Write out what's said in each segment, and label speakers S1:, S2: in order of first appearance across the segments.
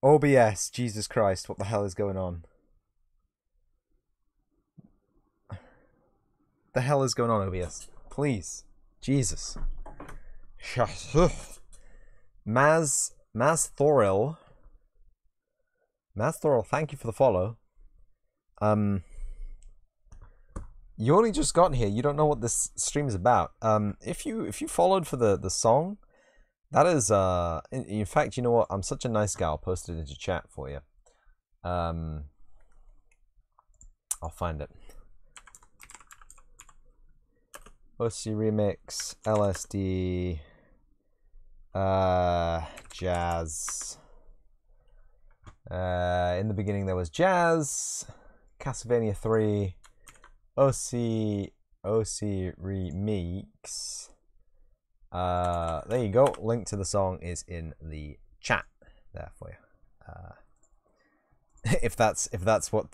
S1: OBS, Jesus Christ, what the hell is going on? The hell is going on, OBS? Please. Jesus. Maz Thoril. Maz Thoril, thank you for the follow. You only just got here. You don't know what this stream is about. If you followed for the song, that is in fact, you know what? I'm such a nice guy. I'll post it into chat for you. I'll find it. OC remix, LSD, jazz. In the beginning there was jazz, Castlevania 3, OC remix. There you go. Link to the song is in the chat there for you. If that's what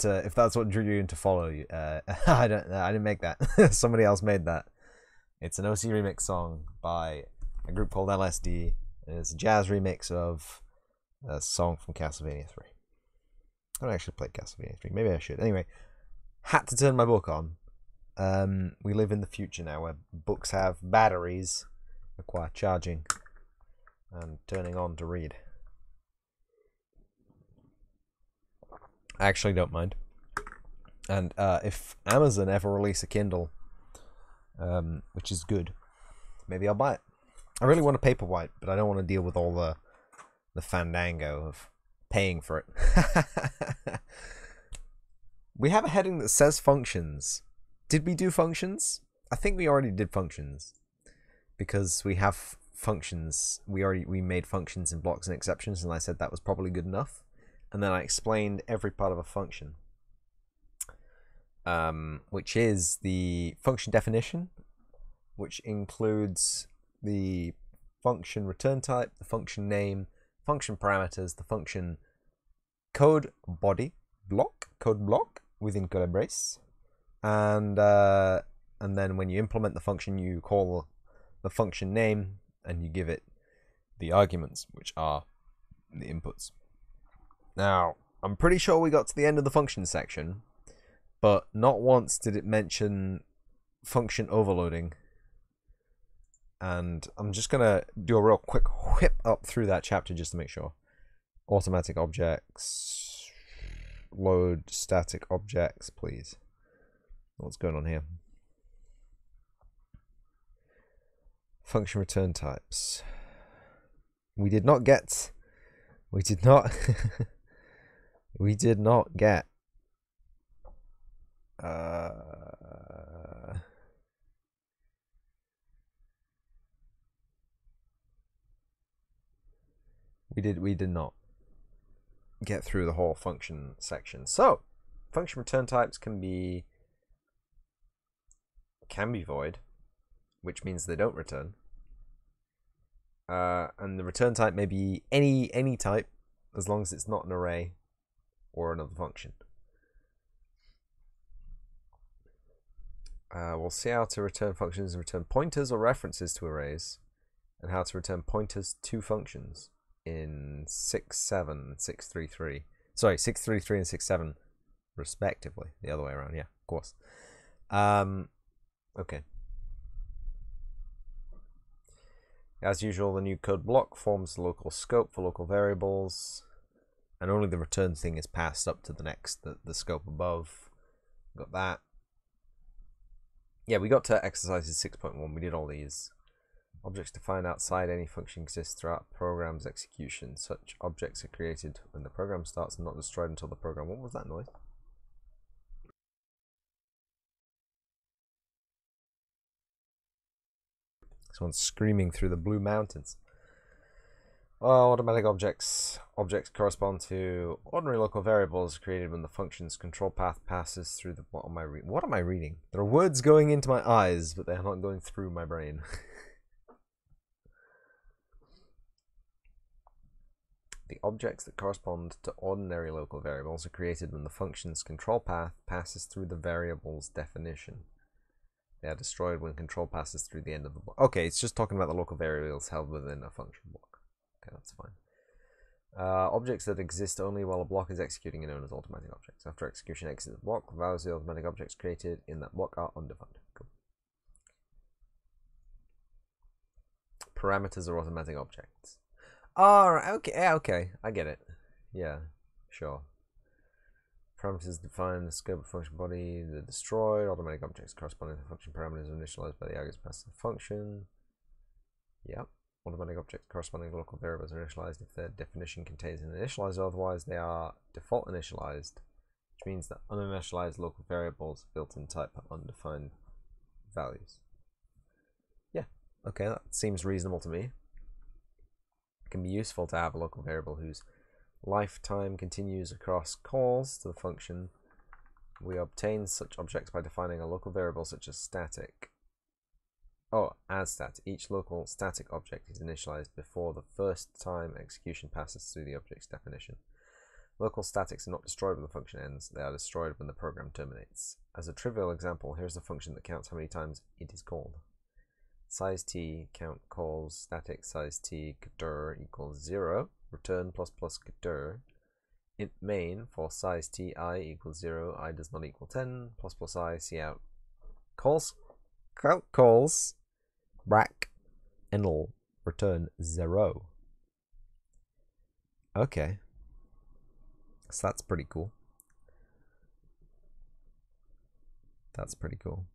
S1: drew you in to follow you, I didn't make that. Somebody else made that. It's an OC remix song by a group called LSD. It's a jazz remix of a song from Castlevania 3. I don't actually play Castlevania 3. Maybe I should. Anyway, had to turn my book on. We live in the future now where books have batteries, require charging and turning on to read. I actually don't mind. And if Amazon ever release a Kindle, which is good, maybe I'll buy it. I really want a Paperwhite, but I don't want to deal with all the fandango of paying for it. We have a heading that says functions. Did we do functions? I think we already did functions, because we have functions. We made functions in blocks and exceptions, and I said that was probably good enough. And then I explained every part of a function, which is the function definition, which includes the function return type, the function name, function parameters, the function code block within curly brace, and then when you implement the function, you call the function name and you give it the arguments, which are the inputs. Now, I'm pretty sure we got to the end of the function section, but not once did it mention function overloading. And I'm just going to do a real quick whip up through that chapter just to make sure. Automatic objects, load static objects, please. What's going on here? Function return types. We did not get we did not get we did not get through the whole function section. So function return types can be void, which means they don't return. And the return type may be any type, as long as it's not an array or another function. We'll see how to return functions and return pointers or references to arrays, and how to return pointers to functions in 6.7 and 6.3.3. Sorry, 6.3.3 and 6.7 respectively. The other way around, yeah, of course. Okay. As usual, the new code block forms the local scope for local variables, and only the return thing is passed up to the next, the scope above. Got that. Yeah, we got to exercises 6.1. We did all these. Objects defined outside any function exist throughout program's execution. Such objects are created when the program starts and not destroyed until the program... What was that noise? Someone's screaming through the blue mountains. Oh, automatic objects. Objects correspond to ordinary local variables created when the function's control path passes through the... What am I reading? There are words going into my eyes, but they are not going through my brain. The objects that correspond to ordinary local variables are created when the function's control path passes through the variable's definition. They are destroyed when control passes through the end of the block. Okay, it's just talking about the local variables held within a function block. Okay, that's fine. Objects that exist only while a block is executing are known as automatic objects. After execution exits the block, the values of the automatic objects created in that block are undefined. Cool. Parameters are automatic objects. Oh, okay, okay, I get it. Yeah, sure. Parameters define the scope of function body. They're destroyed. Automatic objects corresponding to the function parameters are initialized by the arguments passed to the function. Yep. Automatic objects corresponding to local variables are initialized if their definition contains an initializer, otherwise they are default initialized, which means that uninitialized local variables built-in type have undefined values. Yeah, okay, that seems reasonable to me. It can be useful to have a local variable whose lifetime continues across calls to the function. We obtain such objects by defining a local variable such as static. As stat. Each local static object is initialized before the first time execution passes through the object's definition. Local statics are not destroyed when the function ends, they are destroyed when the program terminates. As a trivial example, here's a function that counts how many times it is called. Size t, count calls, static size t, dir equals 0, return plus dir. Int main for size t I equals 0, I does not equal 10, plus I, cout. Count calls, rack, and all return 0. Okay. So that's pretty cool. That's pretty cool.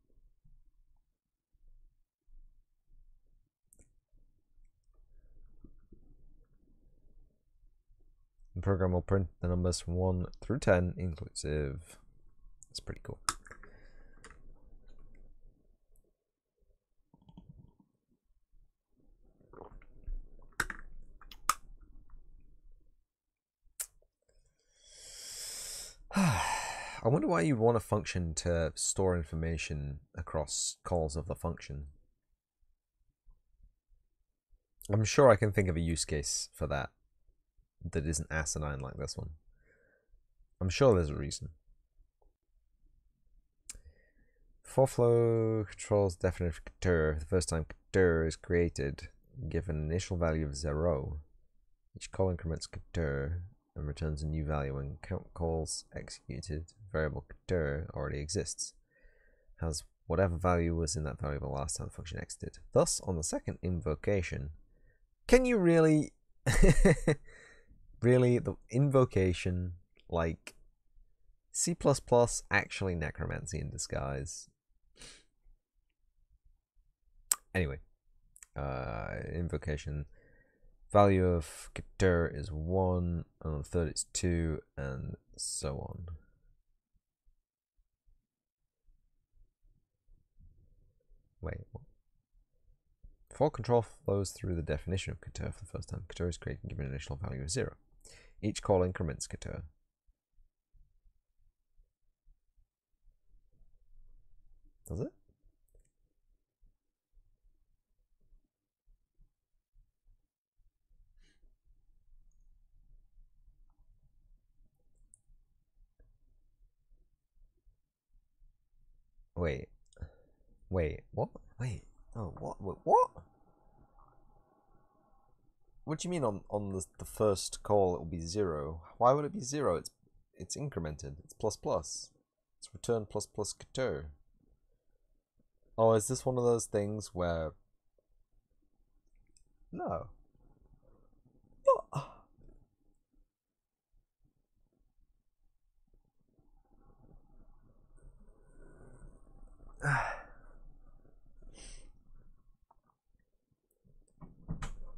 S1: The program will print the numbers from 1 through 10 inclusive. That's pretty cool. I wonder why you want a function to store information across calls of the function. I'm sure I can think of a use case for that that isn't asinine like this one. I'm sure there's a reason. For flow controls definition of dir. The first time dir is created, give an initial value of 0. Each call increments dir and returns a new value when count calls executed. Variable dir already exists. Has whatever value was in that variable last time the function exited. Thus, on the second invocation, can you really really, the invocation, like C++ actually necromancy in disguise. Anyway, invocation value of dir is 1, and on the third it's 2, and so on. Wait, what? For control flows through the definition of dir for the first time. Dir is created and given an initial value of 0. Each call increments dir. Does it? Wait, what? Wait, oh, what? What do you mean on the first call it will be 0? Why would it be 0? It's incremented. It's plus plus. It's return plus dir. Oh, is this one of those things where? No. What?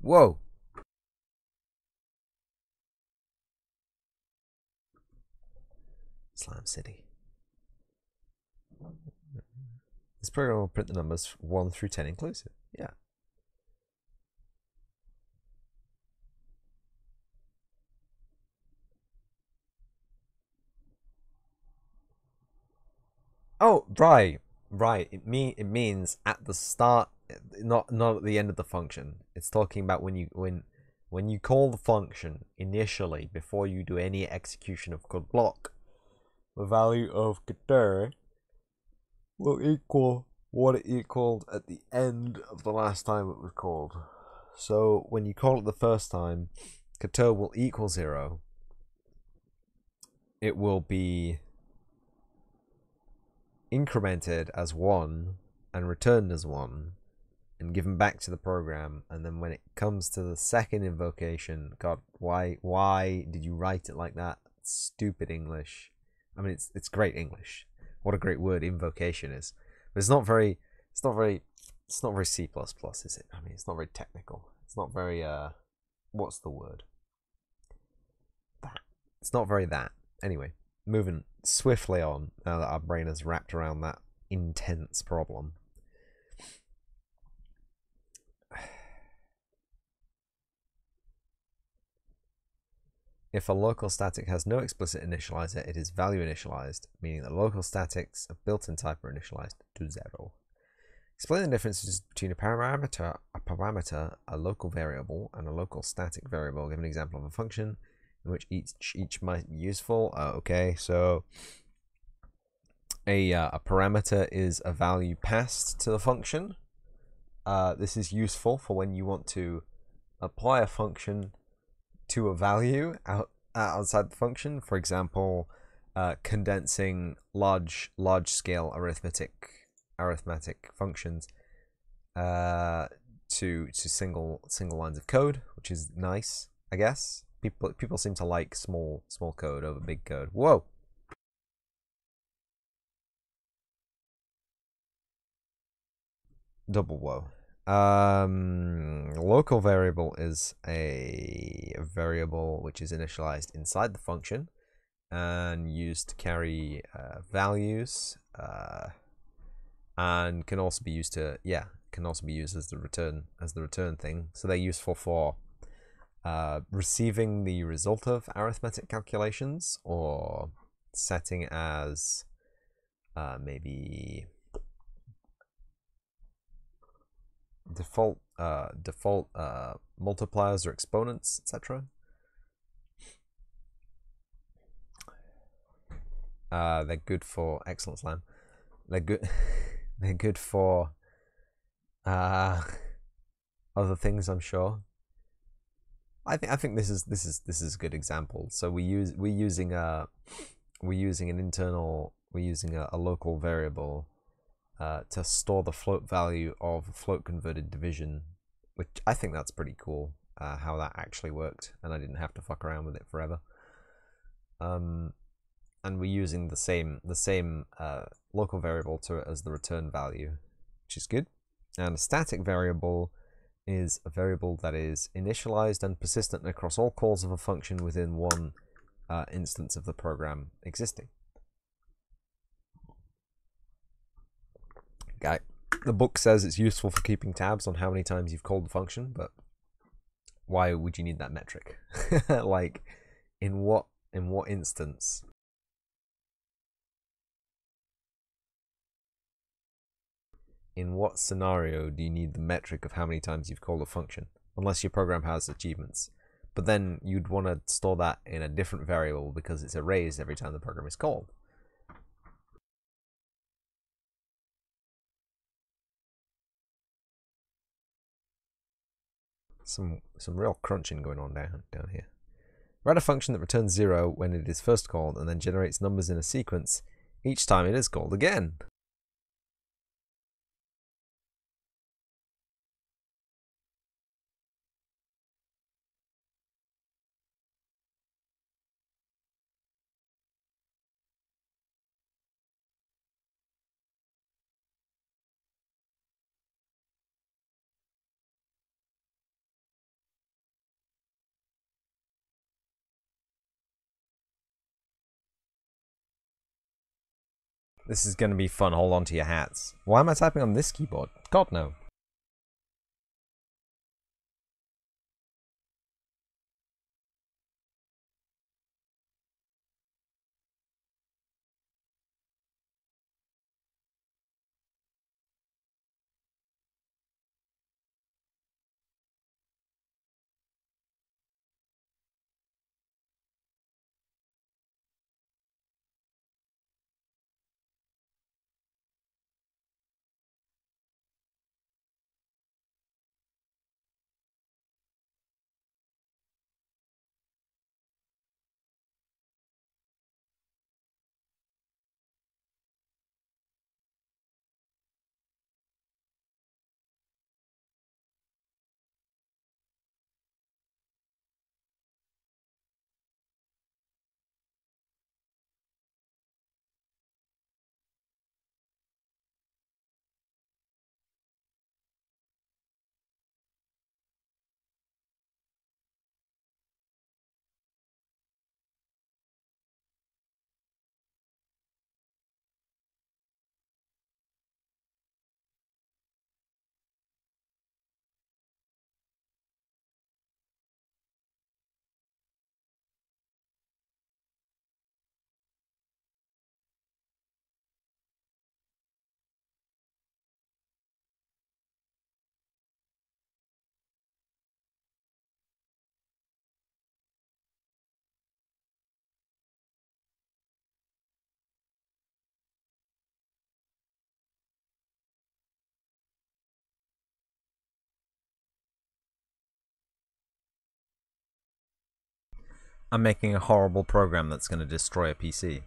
S1: Whoa. Slime City. This program will print the numbers 1 through 10 inclusive. Yeah. Oh, right. It means at the start, not at the end of the function. It's talking about when you call the function initially before you do any execution of code block. The value of dir will equal what it equaled at the end of the last time it was called. So when you call it the first time, Cateau will equal 0, it will be incremented as 1 and returned as 1 and given back to the program. And then when it comes to the second invocation, God, why did you write it like that? Stupid English. I mean, it's great English. What a great word invocation is. But it's not very C++, is it? I mean, it's not very technical. It's not very what's the word? That. It's not very that. Anyway, moving swiftly on now that our brain has wrapped around that intense problem. If a local static has no explicit initializer, it is value initialized, meaning that local statics of built-in type are initialized to 0. Explain the differences between a parameter, a local variable, and a local static variable. Give an example of a function in which each might be useful. Okay, so a parameter is a value passed to the function. This is useful for when you want to apply a function to a value outside the function. For example, condensing large scale arithmetic functions to single lines of code, which is nice, I guess. People seem to like small code over big code. Whoa. Double whoa. Local variable is a variable which is initialized inside the function and used to carry values, and can also be used as the return thing. So they're useful for receiving the result of arithmetic calculations, or setting as maybe default multipliers or exponents, etc. They're good for excellent slam. They're good. They're good for other things, I'm sure. I think this is a good example. So we're using a local variable to store the float value of float converted division, which I think that's pretty cool. How that actually worked, and I didn't have to fuck around with it forever. And we're using the same local variable as the return value, which is good. And a static variable is a variable that is initialized and persistent across all calls of a function within one instance of the program existing. Okay. The book says it's useful for keeping tabs on how many times you've called the function, but why would you need that metric? Like, in what instance? In what scenario do you need the metric of how many times you've called a function? Unless your program has achievements. But then you'd want to store that in a different variable because it's erased every time the program is called. Some real crunching going on down here. Write a function that returns 0 when it is first called and then generates numbers in a sequence each time it is called again. This is going to be fun. Hold on to your hats. Why am I typing on this keyboard? God, no. I'm making a horrible program that's going to destroy a PC.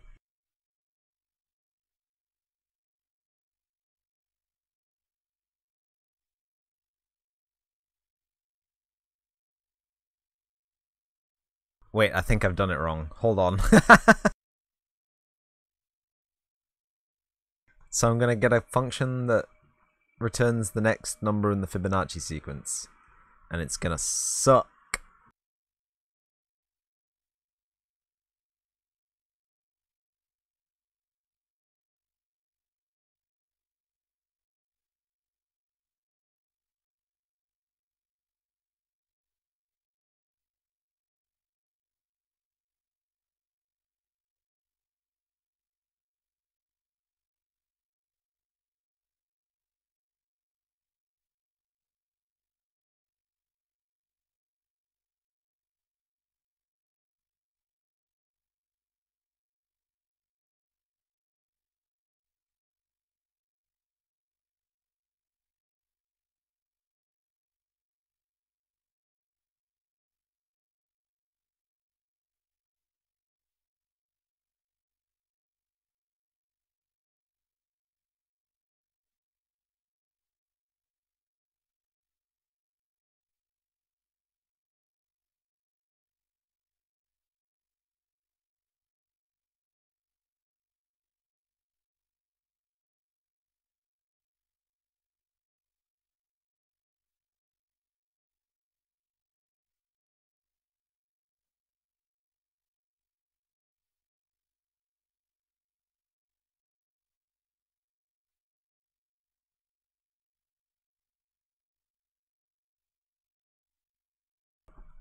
S1: Wait, I think I've done it wrong. Hold on. So I'm going to get a function that returns the next number in the Fibonacci sequence. And it's going to suck.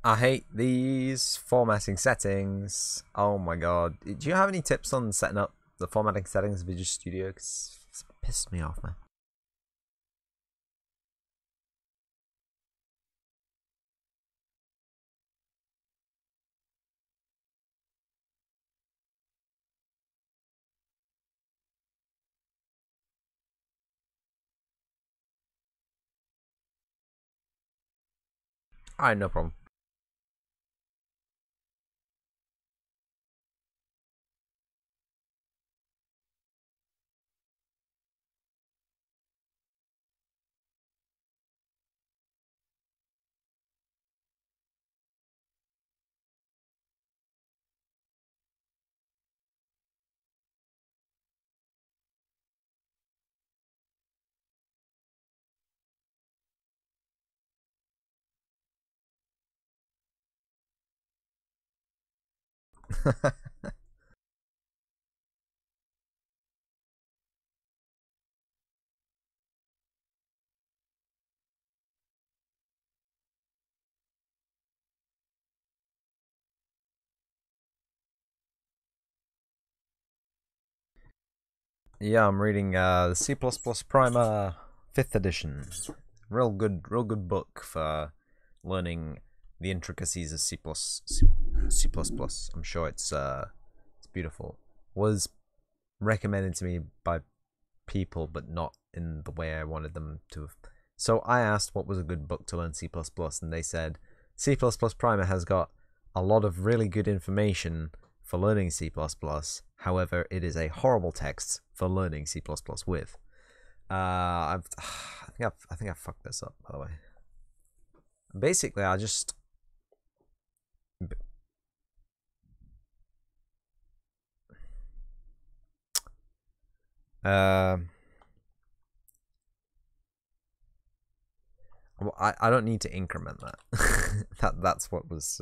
S1: I hate these formatting settings. Oh my god. Do you have any tips on setting up the formatting settings of Visual Studio? Because it's pissed me off, man. Alright, no problem. Yeah, I'm reading the C++ Primer 5th edition. Real good book for learning the intricacies of C++. I'm sure it's beautiful. Was recommended to me by people, but not in the way I wanted them to have. So I asked what was a good book to learn C++, and they said C++ Primer has got a lot of really good information for learning C++. However, it is a horrible text for learning C++ with. I think I fucked this up, by the way. Basically, I just well, I don't need to increment that. That's what was.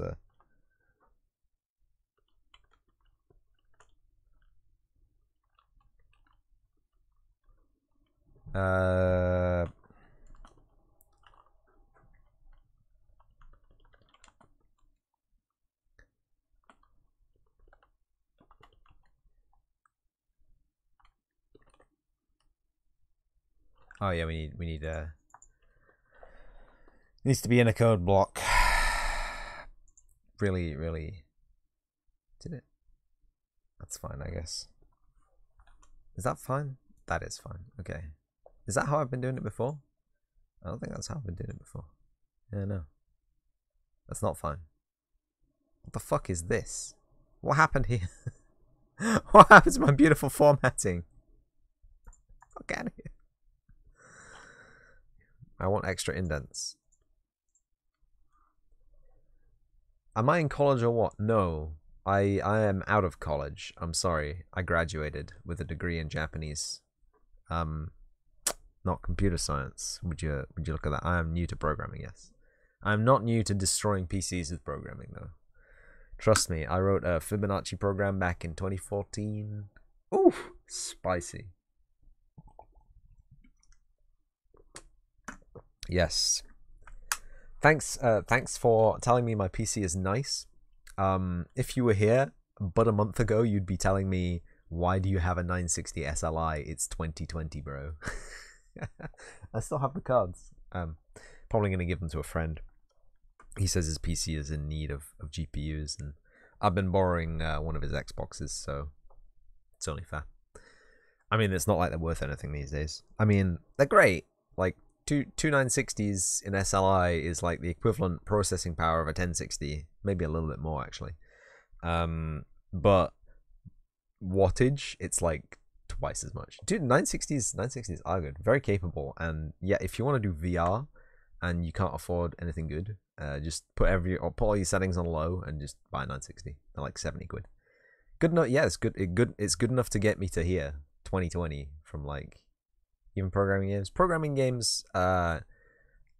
S1: Oh yeah, we need needs to be in a code block. Really did it? That's fine, I guess. Is that fine? That is fine. Okay. Is that how I've been doing it before? I don't think that's how I've been doing it before. Yeah, no. That's not fine. What the fuck is this? What happened here? What happened to my beautiful formatting? Fuck out of here. I want extra indents. Am I in college or what? No. I am out of college. I'm sorry. I graduated with a degree in Japanese. Not computer science. Would you look at that? I am new to programming, yes. I'm not new to destroying PCs with programming though. Trust me, I wrote a Fibonacci program back in 2014. Ooh, spicy. Yes. Thanks for telling me my PC is nice. If you were here but a month ago, you'd be telling me, why do you have a 960 SLI? It's 2020, bro. I still have the cards. Probably going to give them to a friend. He says his PC is in need of GPUs, and I've been borrowing one of his Xboxes, so it's only fair. I mean, it's not like they're worth anything these days. I mean, they're great. Like, two 960s in SLI is like the equivalent processing power of a 1060, maybe a little bit more actually. But wattage, it's like twice as much. Dude, 960s are good, very capable, and yeah, if you want to do VR and you can't afford anything good, just put all your settings on low and just buy a 960. They're like 70 quid. Good enough. Yeah, it's good. It's good enough to get me to here, 2020, from like even programming games. Programming games,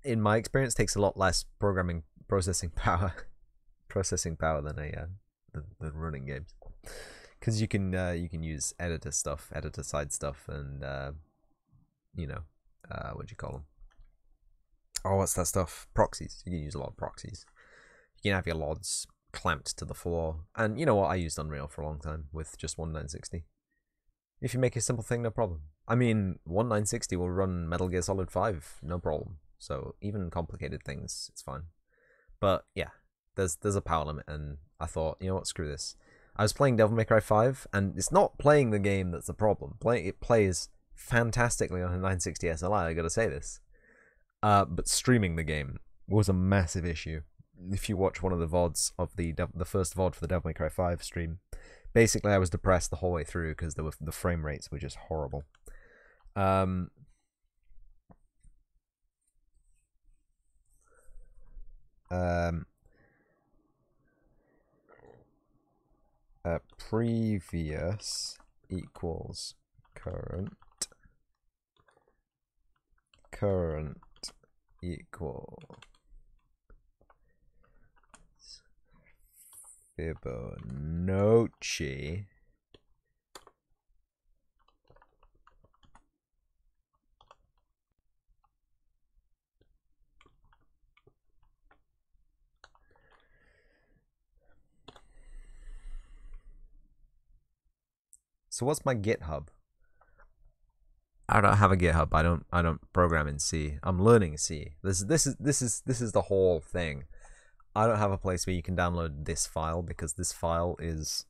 S1: in my experience, takes a lot less processing power than running games, because you can use editor side stuff, and what do you call them? Oh, what's that stuff? Proxies. You can use a lot of proxies. You can have your LODs clamped to the floor, and you know what? I used Unreal for a long time with just one 960. If you make a simple thing, no problem. I mean, one 960 will run Metal Gear Solid 5, no problem. So even complicated things, it's fine. But yeah, there's a power limit, and I thought, you know what, screw this. I was playing Devil May Cry 5, and it's not playing the game that's the problem. It plays fantastically on a 960 SLI, I gotta say this. But streaming the game was a massive issue. If you watch one of the VODs of the first VOD for the Devil May Cry 5 stream, basically I was depressed the whole way through because the frame rates were just horrible. Previous equals current equal Fibonacci So what's my GitHub? I don't have a GitHub. I don't program in C. I'm learning C. This is the whole thing. I don't have a place where you can download this file, because this file is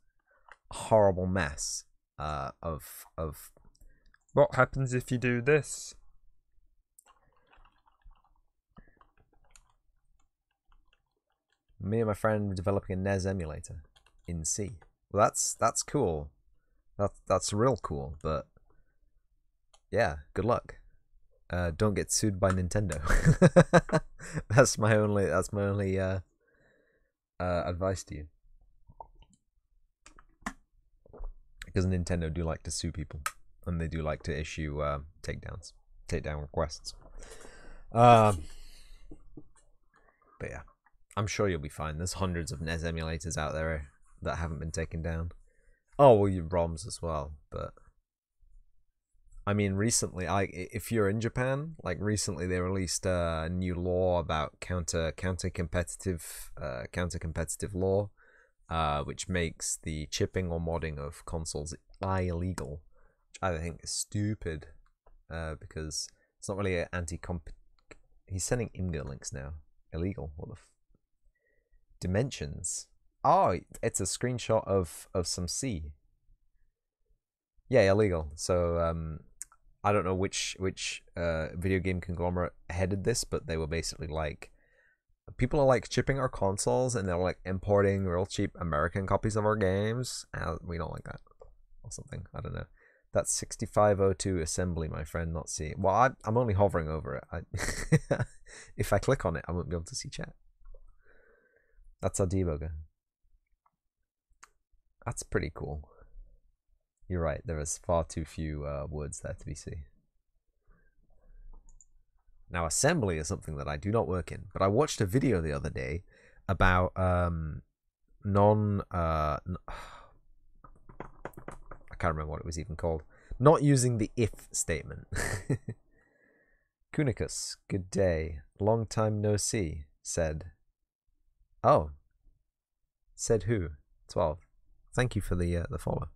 S1: a horrible mess of what happens if you do this. Me and my friend were developing a NES emulator in C. Well, that's cool. That's real cool, but yeah, good luck. Don't get sued by Nintendo. That's my only advice to you, because Nintendo do like to sue people, and they do like to issue takedown requests. But yeah, I'm sure you'll be fine. There's hundreds of NES emulators out there that haven't been taken down. Oh, well, your ROMs as well, but I mean, recently, if you're in Japan, like recently they released a new law about counter competitive law, which makes the chipping or modding of consoles illegal, which I think is stupid, because it's not really an anti-comp. He's sending Imgur links now. Illegal. What the dimensions? Oh, it's a screenshot of some C. Yeah, illegal. So I don't know which video game conglomerate headed this, but they were basically like, people are like chipping our consoles and they're like importing real cheap American copies of our games. We don't like that, or something. I don't know. That's 6502 assembly, my friend, not C. Well, I'm only hovering over it. If I click on it, I won't be able to see chat. That's our debugger. That's pretty cool. You're right, there is far too few words there to be seen. Now, assembly is something that I do not work in, but I watched a video the other day about I can't remember what it was even called. Not using the if statement. Kunicus, good day. Long time no see, said. Oh. Said who? 12. Thank you for the follow.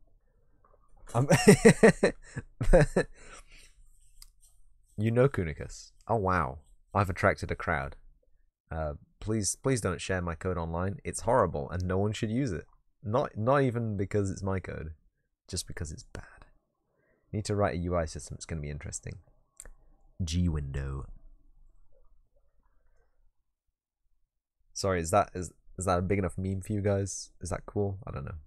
S1: You know Kunicus. Oh wow. I've attracted a crowd. Please don't share my code online. It's horrible and no one should use it. Not even because it's my code. Just because it's bad. Need to write a UI system. It's going to be interesting. G window. Sorry, is that a big enough meme for you guys? Is that cool? I don't know.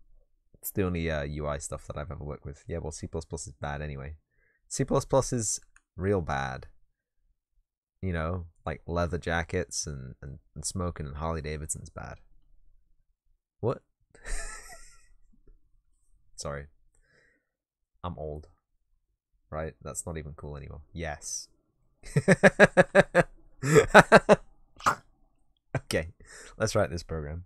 S1: It's the only UI stuff that I've ever worked with. Yeah, well, C++ is bad anyway. C++ is real bad. You know, like leather jackets and smoking and Harley Davidson's bad. What? Sorry. I'm old. Right? That's not even cool anymore. Yes. Okay. Let's write this program.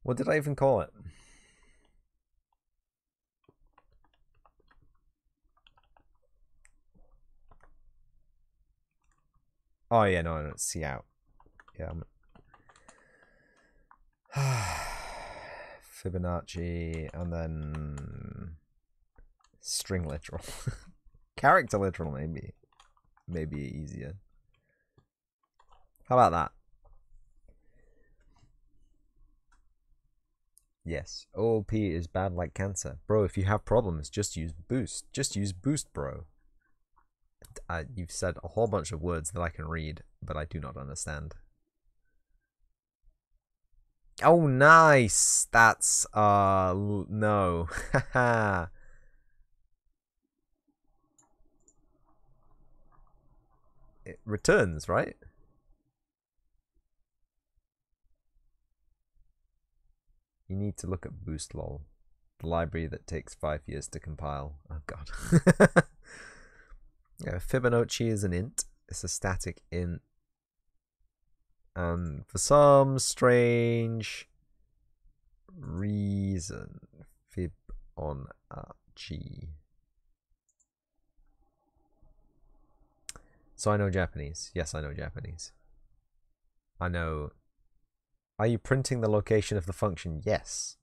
S1: What did I even call it? Oh yeah, no, it's see out. Yeah. Fibonacci and then string literal. Character literal maybe easier. How about that? Yes, OOP is bad like cancer. Bro, if you have problems, just use boost. Just use boost, bro. You've said a whole bunch of words that I can read, but I do not understand. Oh, nice. That's, no. Haha. It returns, right? You need to look at boost lol. The library that takes 5 years to compile. Oh, God. Yeah, Fibonacci is an int. It's a static int. And for some strange reason, Fibonacci. So I know Japanese. Yes, I know Japanese. I know. Are you printing the location of the function? Yes.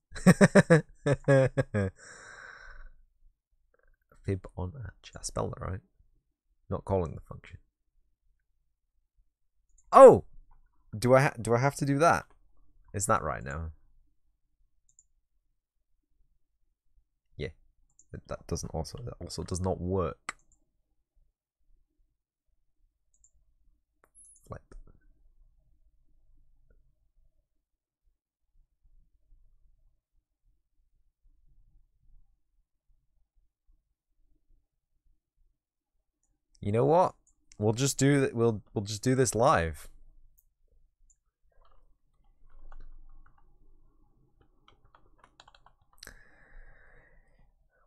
S1: Fibonacci. I spelled it right. Not calling the function. Oh! Do I have to do that? Is that right now? Yeah. That also does not work. Flip. You know what? We'll just do that. We'll just do this live.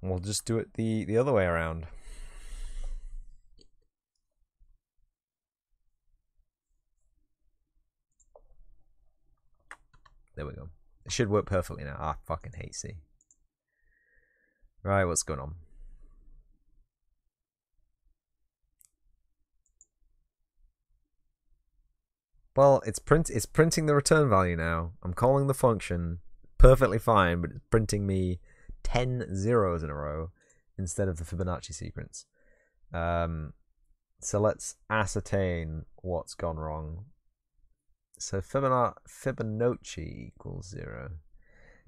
S1: We'll just do it the other way around. There we go. It should work perfectly now. I fucking hate C. Right, what's going on? Well, it's printing the return value now. I'm calling the function perfectly fine, but it's printing me 10 zeros in a row instead of the Fibonacci sequence. So let's ascertain what's gone wrong. So Fibonacci equals 0.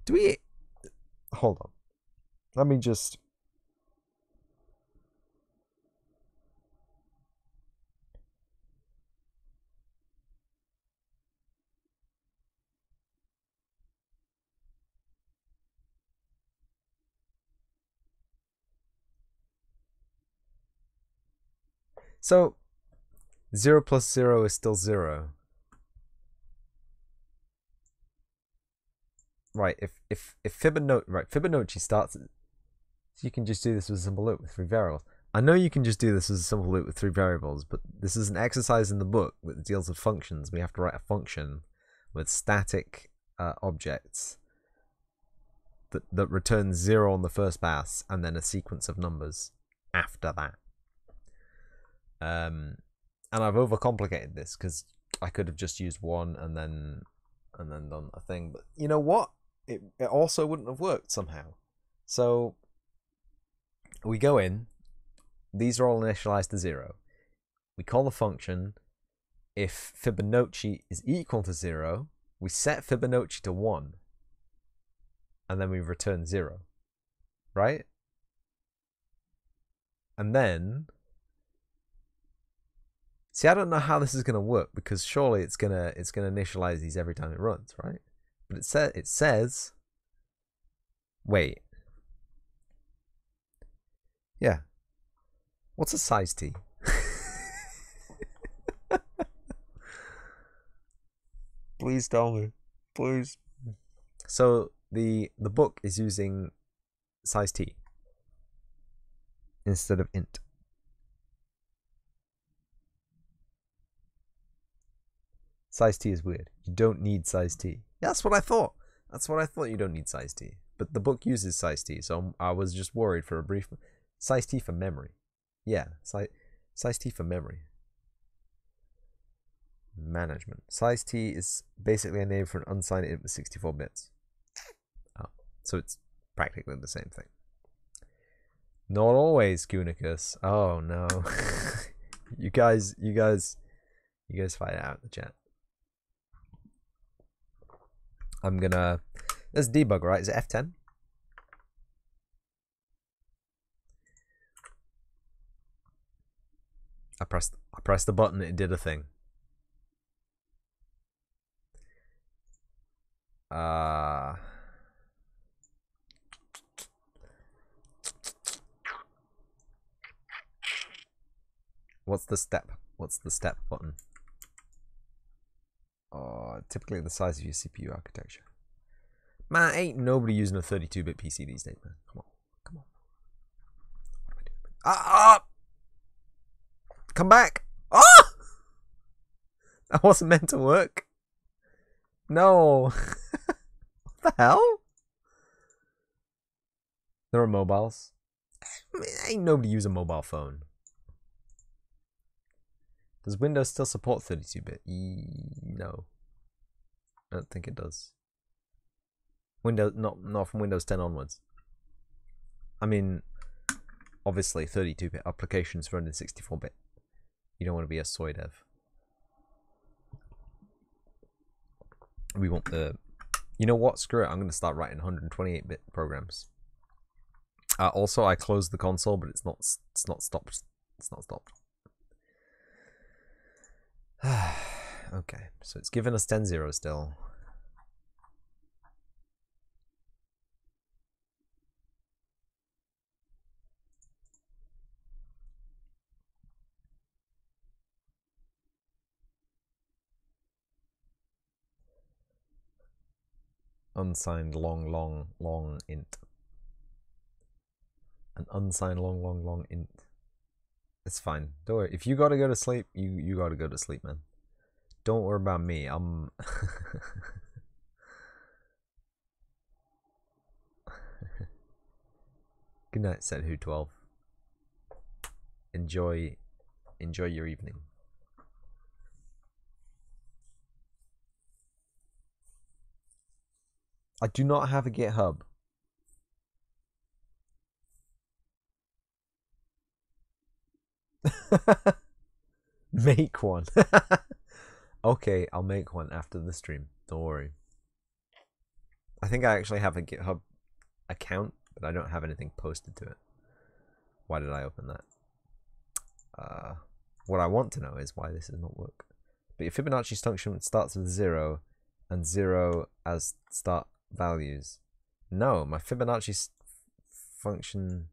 S1: Do we... Hold on. Let me just... So 0 plus 0 is still 0. Right, if Fibonacci starts... So you can just do this with a simple loop with 3 variables. I know you can just do this as a simple loop with 3 variables, but this is an exercise in the book that deals with functions. We have to write a function with static objects that returns 0 on the first pass and then a sequence of numbers after that. And I've overcomplicated this because I could have just used 1 and then done a thing. But you know what? It also wouldn't have worked somehow. So we go in. These are all initialized to 0. We call the function. If Fibonacci is equal to 0, we set Fibonacci to 1. And then we return 0. Right? And then... See, I don't know how this is going to work, because surely it's gonna initialize these every time it runs, right? But it says... Wait. Yeah. What's a size t? Please tell me. Please. So the book is using size t instead of int. Size t is weird. You don't need size t. Yeah, that's what I thought. That's what I thought. You don't need size t. But the book uses size t, so I was just worried for a brief... Size t for memory. Yeah, size t for memory. Management. Size t is basically a name for an unsigned int with 64 bits. Oh, so it's practically the same thing. Not always, Kunicus. Oh no. you guys fight it out in the chat. I'm gonna... There's debug, right? Is it F10? I pressed the button, it did a thing. What's the step? What's the step button? Typically the size of your CPU architecture. Man, ain't nobody using a 32-bit PC these days, man. Come on. Come on. What am I doing? Ah! Come back! Ah! That wasn't meant to work. No. What the hell? There are mobiles. I mean, ain't nobody use a mobile phone. Does Windows still support 32-bit? No. I don't think it does. Windows, not from Windows 10 onwards. I mean, obviously 32-bit applications run in 64-bit. You don't want to be a soy dev. We want the... You know what? Screw it. I'm going to start writing 128-bit programs. Also, I closed the console, but it's not stopped. It's not stopped. Okay, so it's given us 10-0 still. Unsigned long int. An unsigned long int. It's fine. Don't worry. If you gotta go to sleep, you gotta go to sleep, man. Don't worry about me. I'm... Good night, said Who12. Enjoy your evening. I do not have a GitHub. Make one. Okay, I'll make one after the stream. Don't worry. I think I actually have a GitHub account, but I don't have anything posted to it. Why did I open that? What I want to know is why this does not work. But your Fibonacci function starts with 0 and 0 as start values. No, my Fibonacci function...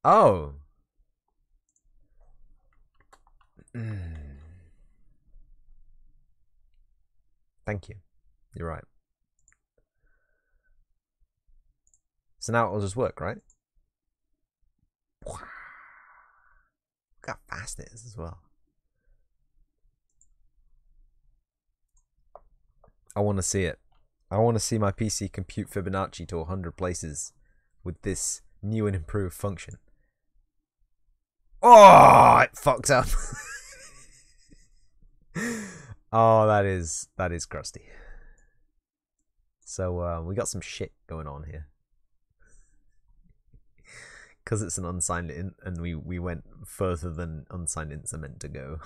S1: Oh! Thank you. You're right. So now it'll just work, right? Look how fast it is as well. I want to see it. I want to see my PC compute Fibonacci to 100 places with this new and improved function. Oh, it fucked up. Oh, that is crusty. So we got some shit going on here. Because it's an unsigned int, and we went further than unsigned ints are meant to go.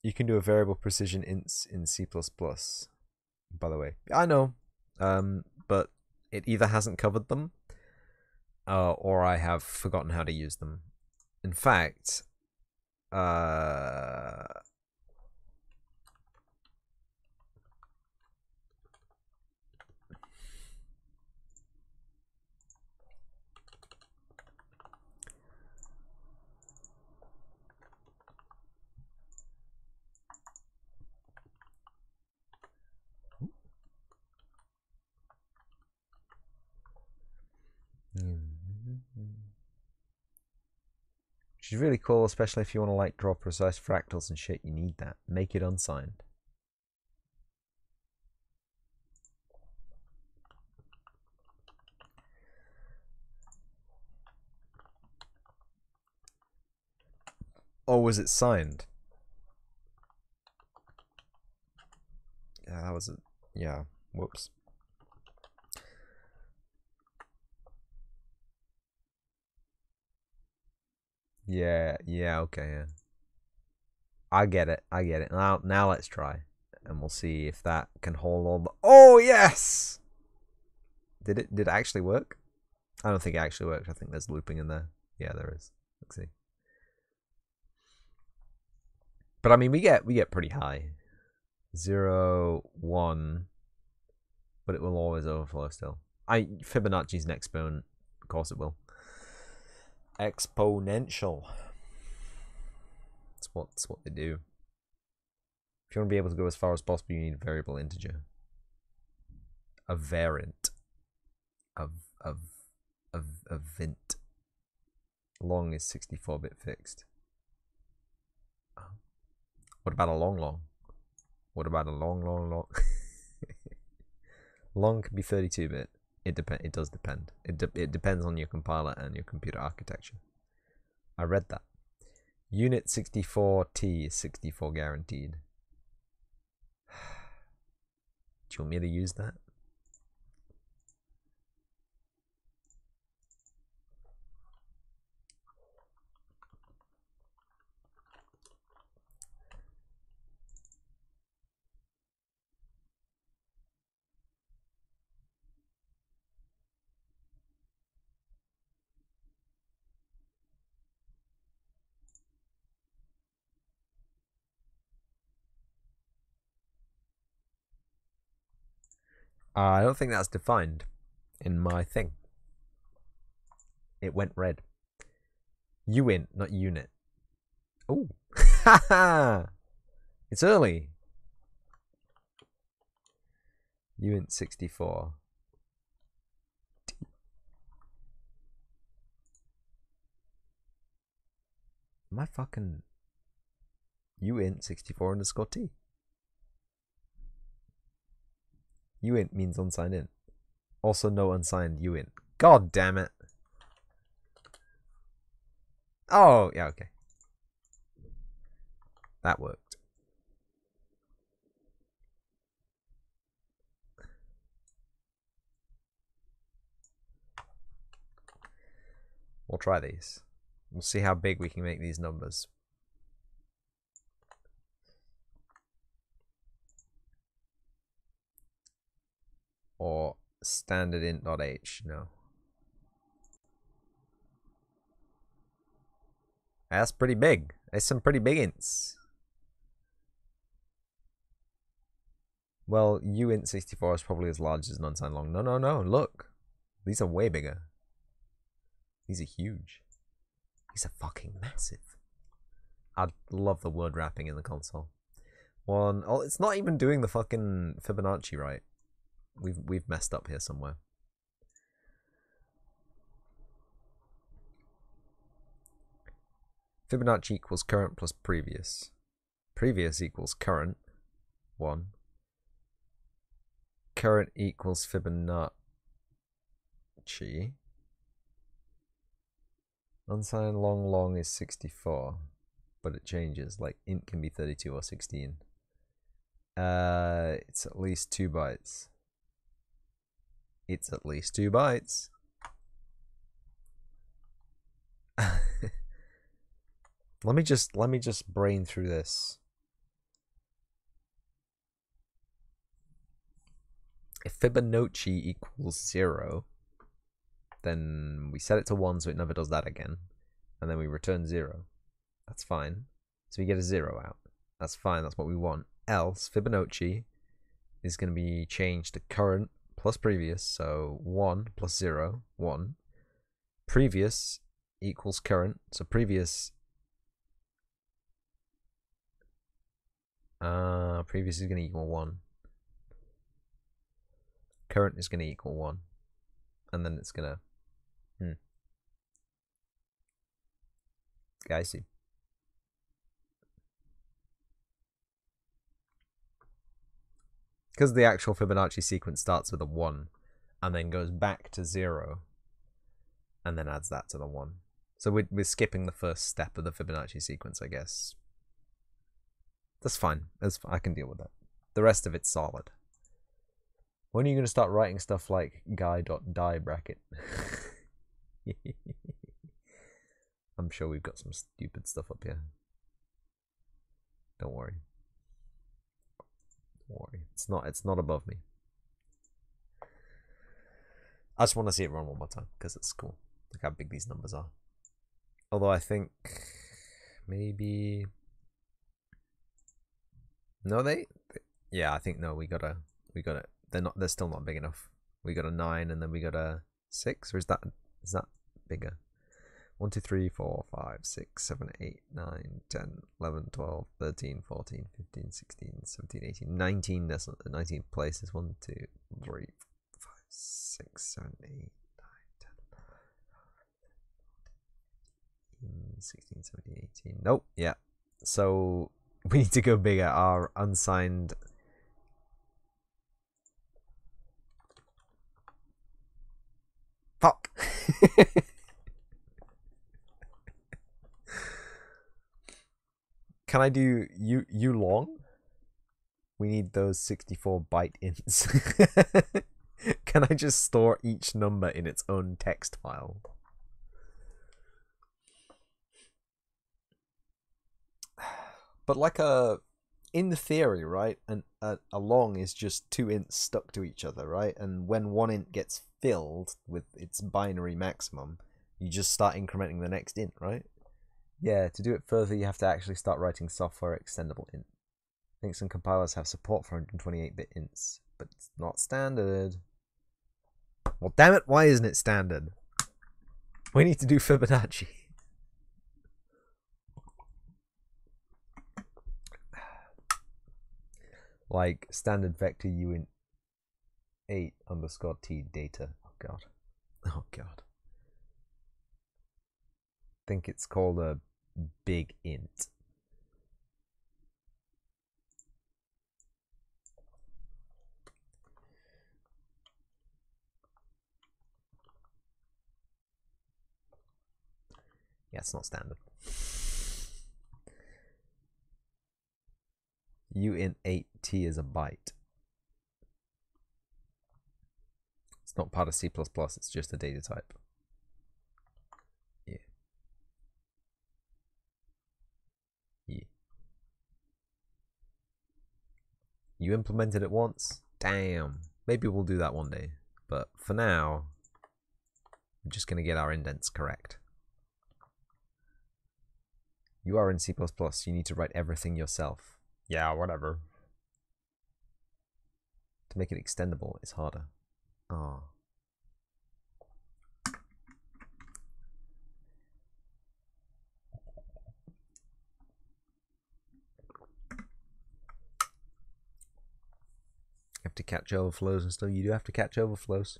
S1: You can do a variable precision ints in C++, by the way. I know, but it either hasn't covered them, or I have forgotten how to use them. In fact, which is really cool, especially if you want to like draw precise fractals and shit. You need that. Make it unsigned. Or was it signed? Yeah, that was it. Yeah. Whoops. Yeah, okay, yeah. I get it. Now let's try. And we'll see if that can hold all the... Oh, yes! Did it actually work? I don't think it actually worked. I think there's looping in there. Yeah, there is. Let's see. But I mean, we get pretty high. 0, 1. But it will always overflow still. Fibonacci's an exponent. Of course it will. Exponential. That's what they do. If you want to be able to go as far as possible, you need a variable integer. A variant. Of vint. Long is 64-bit fixed. What about a long? What about a long? Long can be 32-bit. It does depend. It depends on your compiler and your computer architecture. I read that. Unit 64T is 64 guaranteed. Do you want me to use that? I don't think that's defined in my thing. It went red. Uint, not unit. Oh, it's early. Uint 64. My fucking uint 64 underscore t. Uint means unsigned int. Also no unsigned uint. God damn it. Oh, yeah, okay. That worked. We'll try these. We'll see how big we can make these numbers. Or standard int.h, no. That's pretty big. There's some pretty big ints. Well, uint64 is probably as large as an unsigned long. No, no, no, look. These are way bigger. These are huge. These are fucking massive. I love the word wrapping in the console. Oh, it's not even doing the fucking Fibonacci right. We've messed up here somewhere. Fibonacci equals current plus previous. Previous equals current. 1. Current equals Fibonacci. Unsigned long is 64, but it changes. Like int can be 32 or 16. It's at least 2 bytes. It's at least 2 bytes. Let me just brain through this. If Fibonacci equals 0, then we set it to 1 so it never does that again. And then we return 0. That's fine. So we get a 0 out. That's fine, that's what we want. Else, Fibonacci is going to be changed to current plus previous, so 1 plus 0, 1. Previous equals current, so previous... previous is going to equal 1. Current is going to equal 1. And then it's going to... I see. Because the actual Fibonacci sequence starts with a 1 and then goes back to 0 and then adds that to the 1. So we're skipping the first step of the Fibonacci sequence, I guess. That's fine. I can deal with that. The rest of it's solid. When are you going to start writing stuff like guy.die bracket? I'm sure we've got some stupid stuff up here. Don't worry. Don't worry. It's not above me. I just want to see it run one more time because it's cool. Look how big these numbers are. Although I think maybe no, yeah, I think no, we got it. They're still not big enough. We got a 9 and then we got a 6, or is that bigger? 1, 2, 3, 4, 5, 6, 7, 8, 9, 10, 11, 12, 13, 14, 15, 16, 17, 18, 19. That's 19 places. 1, 2, 3, 5, 6, 7, 8, 9, 10, 16, 17, 18. Nope. Yeah. So we need to go bigger. Our unsigned. Fuck. Can I do you long? We need those 64 byte ints. Can I just store each number in its own text file? But like in theory, right? A long is just 2 ints stuck to each other, right? And when one int gets filled with its binary maximum, you just start incrementing the next int, right? Yeah, to do it further, you have to actually start writing software extendable int. I think some compilers have support for 128-bit ints, but it's not standard. Well, damn it, why isn't it standard? We need to do Fibonacci. Like standard vector uint 8_t data. Oh god. Oh god. I think it's called a big int. Yeah, it's not standard. uint 8t is a byte. It's not part of C++, it's just a data type. You implemented it once? Damn. Maybe we'll do that one day. But for now, I'm just going to get our indents correct. You are in C++. You need to write everything yourself. Yeah, whatever. To make it extendable, it's harder. Oh. You have to catch overflows and stuff. You do have to catch overflows.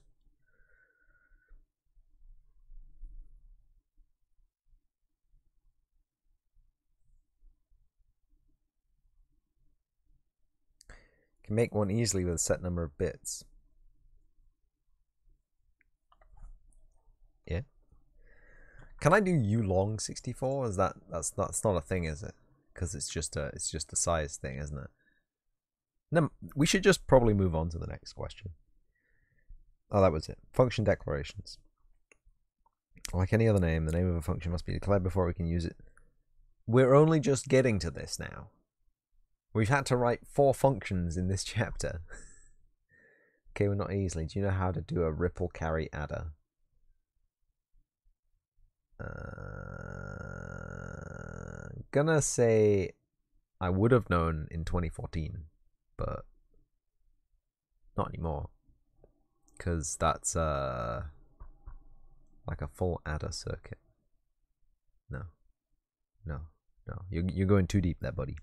S1: Can make one easily with a set number of bits. Yeah. Can I do ulong 64? Is that's not a thing, is it? Because it's just a size thing, isn't it? No, we should just probably move on to the next question. Oh, that was it. Function declarations. Like any other name, the name of a function must be declared before we can use it. We're only just getting to this now. We've had to write 4 functions in this chapter. Okay, we're not easily. Do you know how to do a ripple carry adder? Gonna say I would have known in 2014, but not anymore, because that's like a full adder circuit. No, you're going too deep there, buddy.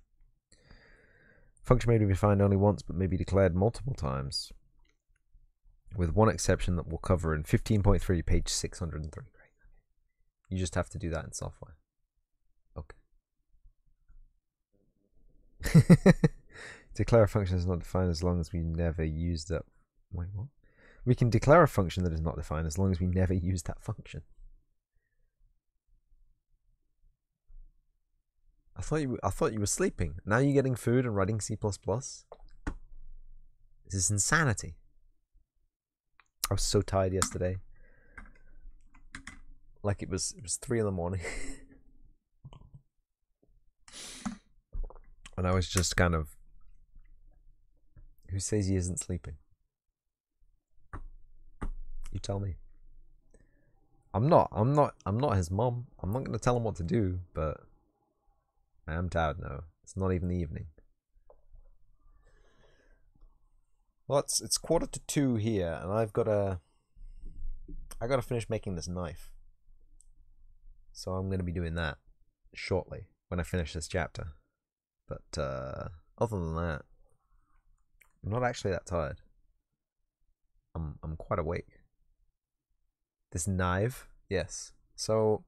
S1: Function may be defined only once, but may be declared multiple times, with one exception that we'll cover in 15.3, page 603. You just have to do that in software. Okay. Declare a function is not defined as long as we never use that. Wait, what? We can declare a function that is not defined as long as we never use that function. I thought you were sleeping. Now you're getting food and writing C++. This is insanity. I was so tired yesterday. Like it was 3 in the morning. And I was just kind of, who says he isn't sleeping? You tell me. I'm not his mom. I'm not gonna tell him what to do, but I am tired now. It's not even the evening. Well, it's 1:45 here, and I gotta finish making this knife. So I'm gonna be doing that shortly when I finish this chapter. But other than that, I'm not actually that tired. I'm quite awake. This knife, yes. So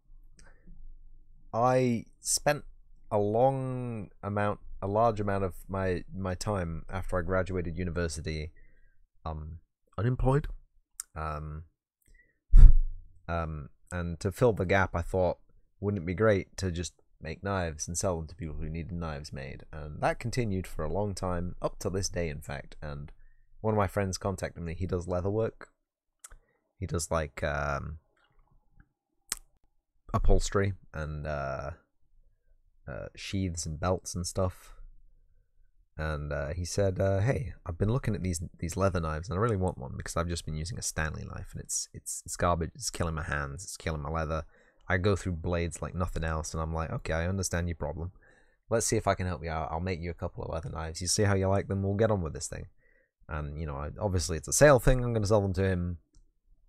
S1: I spent a large amount of my time after I graduated university unemployed. And to fill the gap, I thought, wouldn't it be great to just make knives and sell them to people who needed knives made? And that continued for a long time, up to this day, in fact. And one of my friends contacted me. He does leather work. He does like upholstery and sheaths and belts and stuff. And he said, hey, I've been looking at these leather knives and I really want one because I've just been using a Stanley knife and it's garbage. It's killing my hands. It's killing my leather. I go through blades like nothing else, and I'm like, okay, I understand your problem. Let's see if I can help you out. I'll make you a couple of leather knives. You see how you like them, we'll get on with this thing. And, you know, obviously it's a sale thing. I'm going to sell them to him.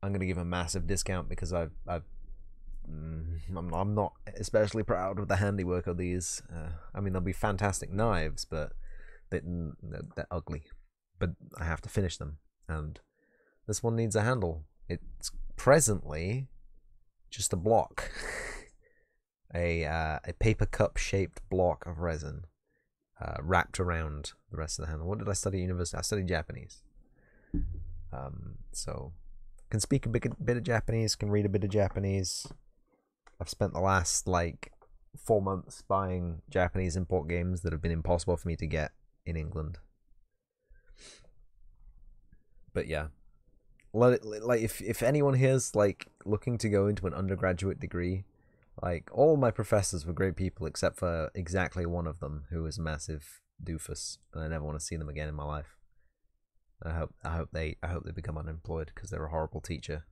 S1: I'm going to give him a massive discount because I'm not especially proud of the handiwork of these. I mean, they'll be fantastic knives, but they're ugly. But I have to finish them, and this one needs a handle. It's presently just a block, a paper cup shaped block of resin wrapped around the rest of the handle. What did I study at university? I studied Japanese, so can speak a bit of Japanese, can read a bit of Japanese. I've spent the last like 4 months buying Japanese import games that have been impossible for me to get in England. But yeah, like if anyone here's like looking to go into an undergraduate degree, like all my professors were great people except for exactly one of them who was a massive doofus, and I never want to see them again in my life. I hope they become unemployed because they're a horrible teacher.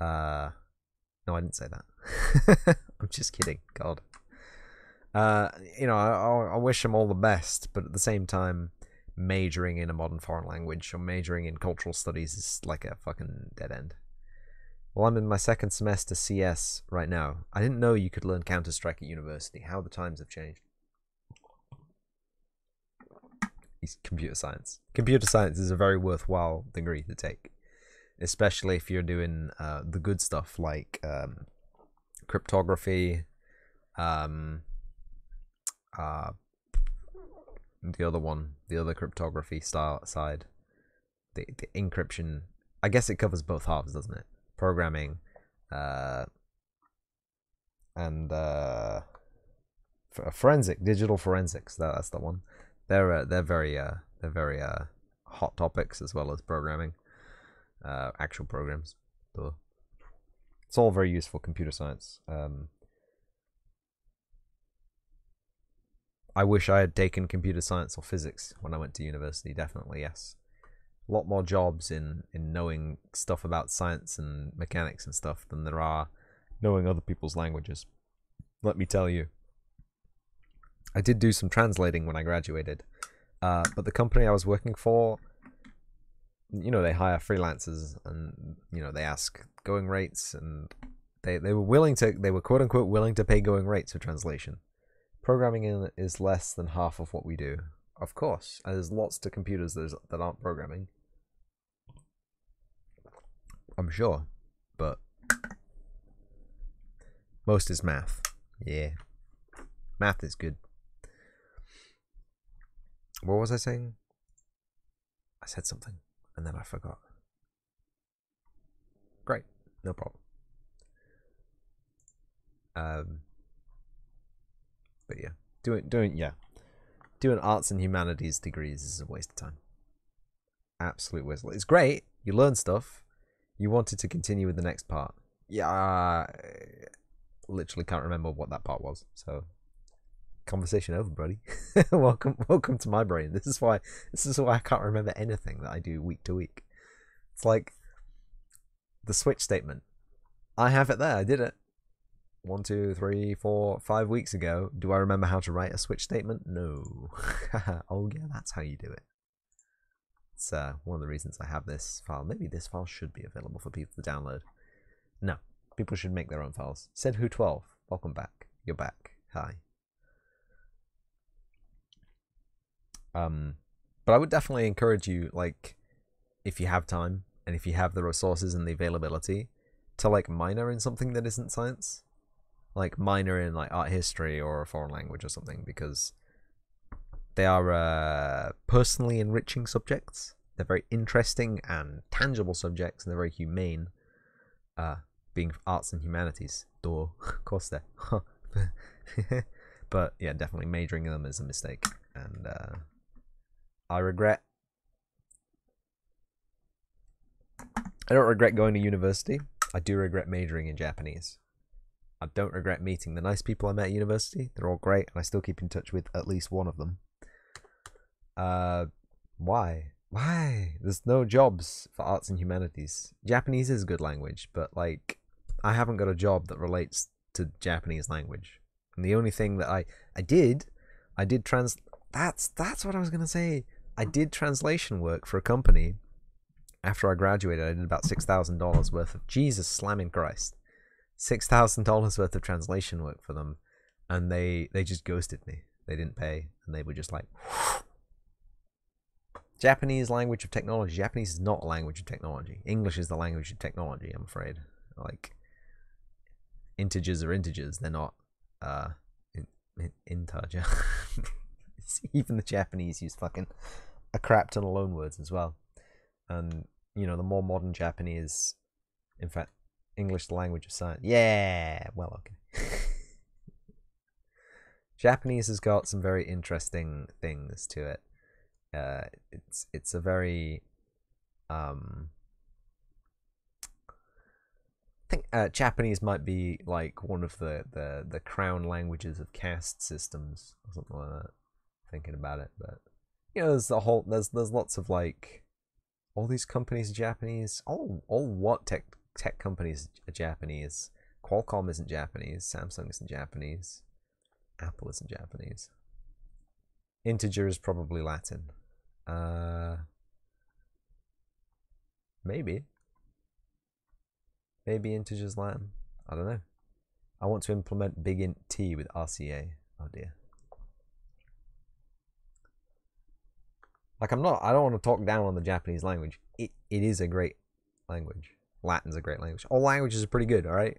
S1: No, I didn't say that. I'm just kidding. God. You know, I wish them all the best, but at the same time, majoring in a modern foreign language or majoring in cultural studies is like a fucking dead end. Well, I'm in my second semester CS right now. I didn't know you could learn Counter-Strike at university. How the times have changed. It's computer science. Computer science is a very worthwhile degree to take, especially if you're doing the good stuff like cryptography, the other cryptography style side, the encryption. I guess it covers both halves, doesn't it? Programming, and digital forensics. That's the one. They're very hot topics, as well as programming, actual programs. So it's all very useful. Computer science. I wish I had taken computer science or physics when I went to university. Definitely, yes. A lot more jobs in knowing stuff about science and mechanics and stuff than there are knowing other people's languages. Let me tell you. I did do some translating when I graduated, but the company I was working for, you know, they hire freelancers, and you know, they ask going rates, and they were quote unquote willing to pay going rates for translation. Programming is less than half of what we do. Of course, there's lots to computers that aren't programming, I'm sure, but most is math. Yeah, math is good. What was I saying? I said something and then I forgot. Great, no problem. But yeah, doing arts and humanities degrees is a waste of time. Absolute waste. It's great. You learn stuff. You wanted to continue with the next part. Yeah, I literally can't remember what that part was. So, conversation over, buddy. welcome to my brain. This is why I can't remember anything that I do week to week. It's like the switch statement. I have it there. I did it 1, 2, 3, 4, 5 weeks ago. Do I remember how to write a switch statement? No. Oh yeah, that's how you do it. It's one of the reasons I have this file. Maybe this file should be available for people to download. No, people should make their own files. Said who 12. Welcome back. You're back. Hi. But I would definitely encourage you, like, if you have time and if you have the resources and the availability, to like minor in something that isn't science. Like minor in like art history or a foreign language or something, because they are personally enriching subjects. They're very interesting and tangible subjects, and they're very humane. Being arts and humanities, duh, of course they're. But yeah, definitely majoring in them is a mistake, and I don't regret going to university. I do regret majoring in Japanese. I don't regret meeting the nice people I met at university. They're all great, and I still keep in touch with at least one of them. Why? There's no jobs for arts and humanities. Japanese is a good language, but like, I haven't got a job that relates to Japanese language. And the only thing that I did that's what I was gonna say. I did translation work for a company. After I graduated, I did about $6,000 worth of Jesus slamming Christ. $6,000 worth of translation work for them, and they just ghosted me. They didn't pay, and they were just like, Japanese language of technology. Japanese is not a language of technology. English is the language of technology, I'm afraid. Like, integers are integers. They're not integer. Even the Japanese use fucking a crap ton of loanwords as well. And, you know, the more modern Japanese, in fact, English the language of science. Yeah, well, okay. Japanese has got some very interesting things to it. It's a very I think Japanese might be like one of the crown languages of caste systems or something like that. I thinking about it, but you know, there's lots of like all these companies are Japanese. All what tech companies are Japanese. Qualcomm isn't Japanese. Samsung isn't Japanese. Apple isn't Japanese. Integer is probably Latin. Maybe integer's Latin. I don't know. I want to implement big int t with RCA. Oh dear. Like I don't want to talk down on the Japanese language. It is a great language. Latin's a great language. All languages are pretty good, all right?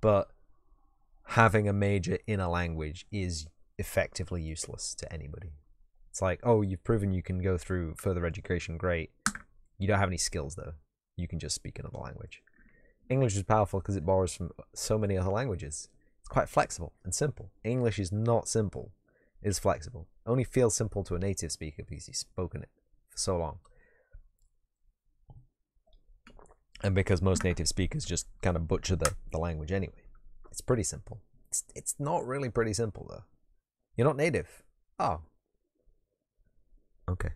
S1: But having a major in a language is effectively useless to anybody. It's like, oh, you've proven you can go through further education, great. You don't have any skills though. You can just speak another language. English is powerful because it borrows from so many other languages. It's quite flexible and simple. English is not simple. It is flexible. It only feels simple to a native speaker because he's spoken it for so long. And because most native speakers just kind of butcher the language anyway. It's pretty simple. It's not really pretty simple though. You're not native. Oh. Okay.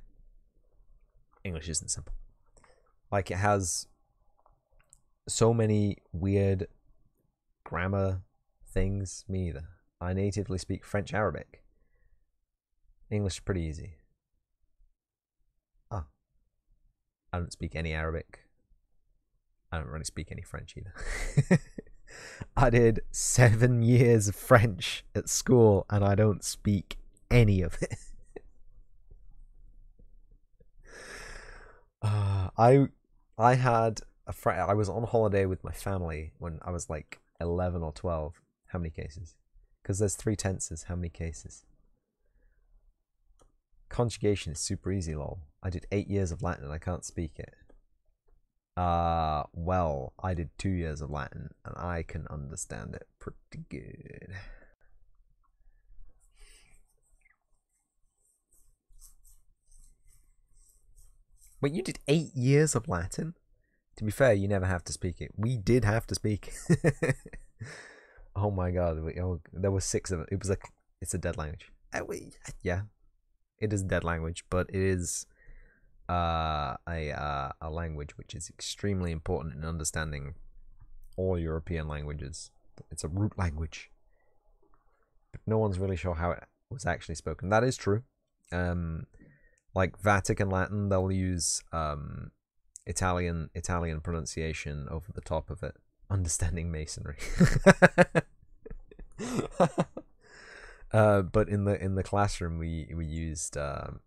S1: English isn't simple. Like it has so many weird grammar things. Me either. I natively speak French Arabic. English is pretty easy. Ah. I don't speak any Arabic. I don't really speak any French either. I did 7 years of French at school and I don't speak any of it. I had a friend. I was on holiday with my family when I was like 11 or 12. How many cases? Because there's 3 tenses. How many cases? Conjugation is super easy, lol. I did 8 years of Latin and I can't speak it. Well, I did 2 years of Latin and I can understand it pretty good. Wait, you did 8 years of Latin? To be fair, you never have to speak it. We did have to speak. Oh my god, there were 6 of it. It's a dead language. Yeah, it is a dead language, but it is a language which is extremely important in understanding all European languages. It's a root language, but no one's really sure how it was actually spoken. That is true. Like Vatican Latin, they'll use Italian pronunciation over the top of it. Understanding Masonry. But in the classroom we used hard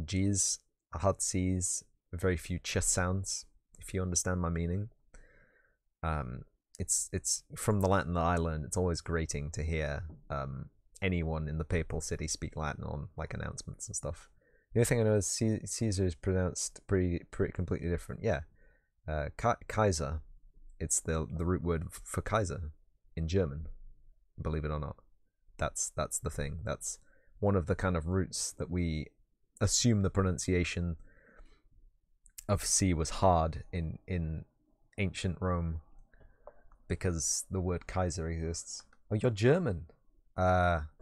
S1: G's, hard C's, very few ch sounds, if you understand my meaning. It's from the Latin that I learned. It's always grating to hear anyone in the papal city speak Latin on like announcements and stuff. The only thing I know is Caesar is pronounced pretty completely different. Yeah, Kaiser. It's the root word for Kaiser in German. Believe it or not, that's the thing. That's one of the kind of roots that we assume the pronunciation of C was hard in ancient Rome because the word Kaiser exists. Oh, you're German.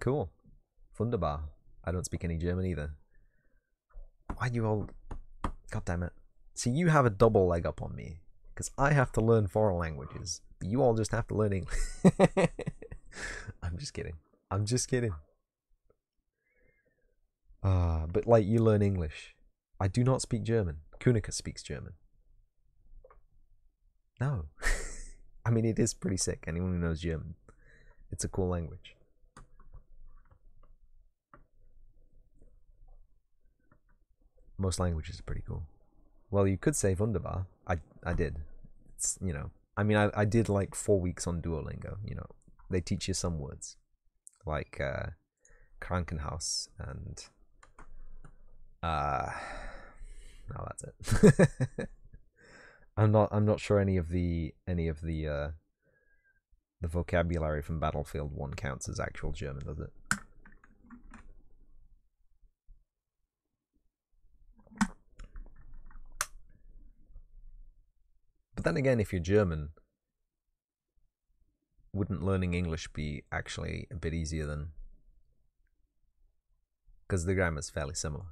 S1: Cool. Wunderbar. I don't speak any German either. Why do you all... God damn it. See, you have a double leg up on me. Because I have to learn foreign languages. But you all just have to learn English. I'm just kidding. I'm just kidding. But like, you learn English. I do not speak German. Kunika speaks German. No. I mean, it is pretty sick. Anyone who knows German. It's a cool language. Most languages are pretty cool. Well, you could say Wunderbar. I did. It's, you know, I mean, I did like 4 weeks on Duolingo. You know, they teach you some words like Krankenhaus and no, that's it. I'm not sure any of the vocabulary from Battlefield 1 counts as actual German, does it? But then again, if you're German, wouldn't learning English be actually a bit easier than because the grammar is fairly similar.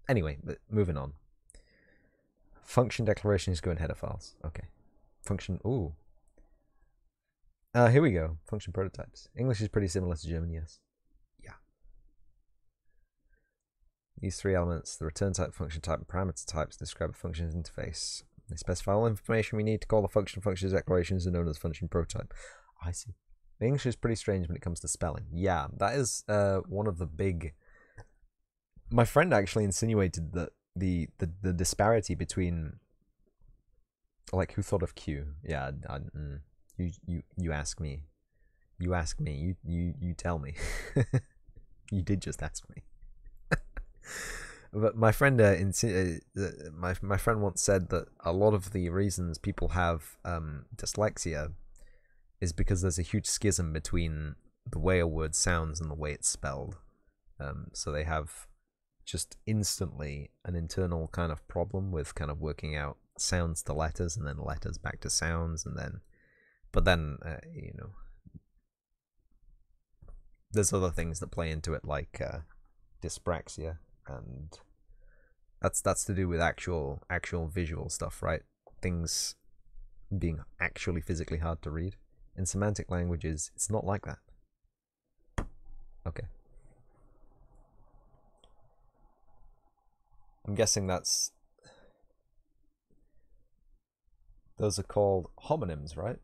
S1: Anyway, but moving on. Function declarations go in header files. Okay. Function. Ooh. Here we go. Function prototypes. English is pretty similar to German, yes. Yeah. These three elements, the return type, function type, and parameter types, describe a function's interface. They specify all information we need to call the function. Function's declarations are known as function prototype. I see. English is pretty strange when it comes to spelling. Yeah, that is one of the big... My friend actually insinuated that the disparity between... Like, who thought of Q? Yeah, you ask me. You ask me. You tell me. You did just ask me. But my friend, my friend once said that a lot of the reasons people have dyslexia is because there's a huge schism between the way a word sounds and the way it's spelled. So they have just instantly an internal kind of problem with kind of working out sounds to letters and then letters back to sounds, and then, but then you know, there's other things that play into it, like dyspraxia, and that's to do with actual visual stuff, right? Things being actually physically hard to read. In semantic languages, it's not like that. Okay. I'm guessing those are called homonyms, right?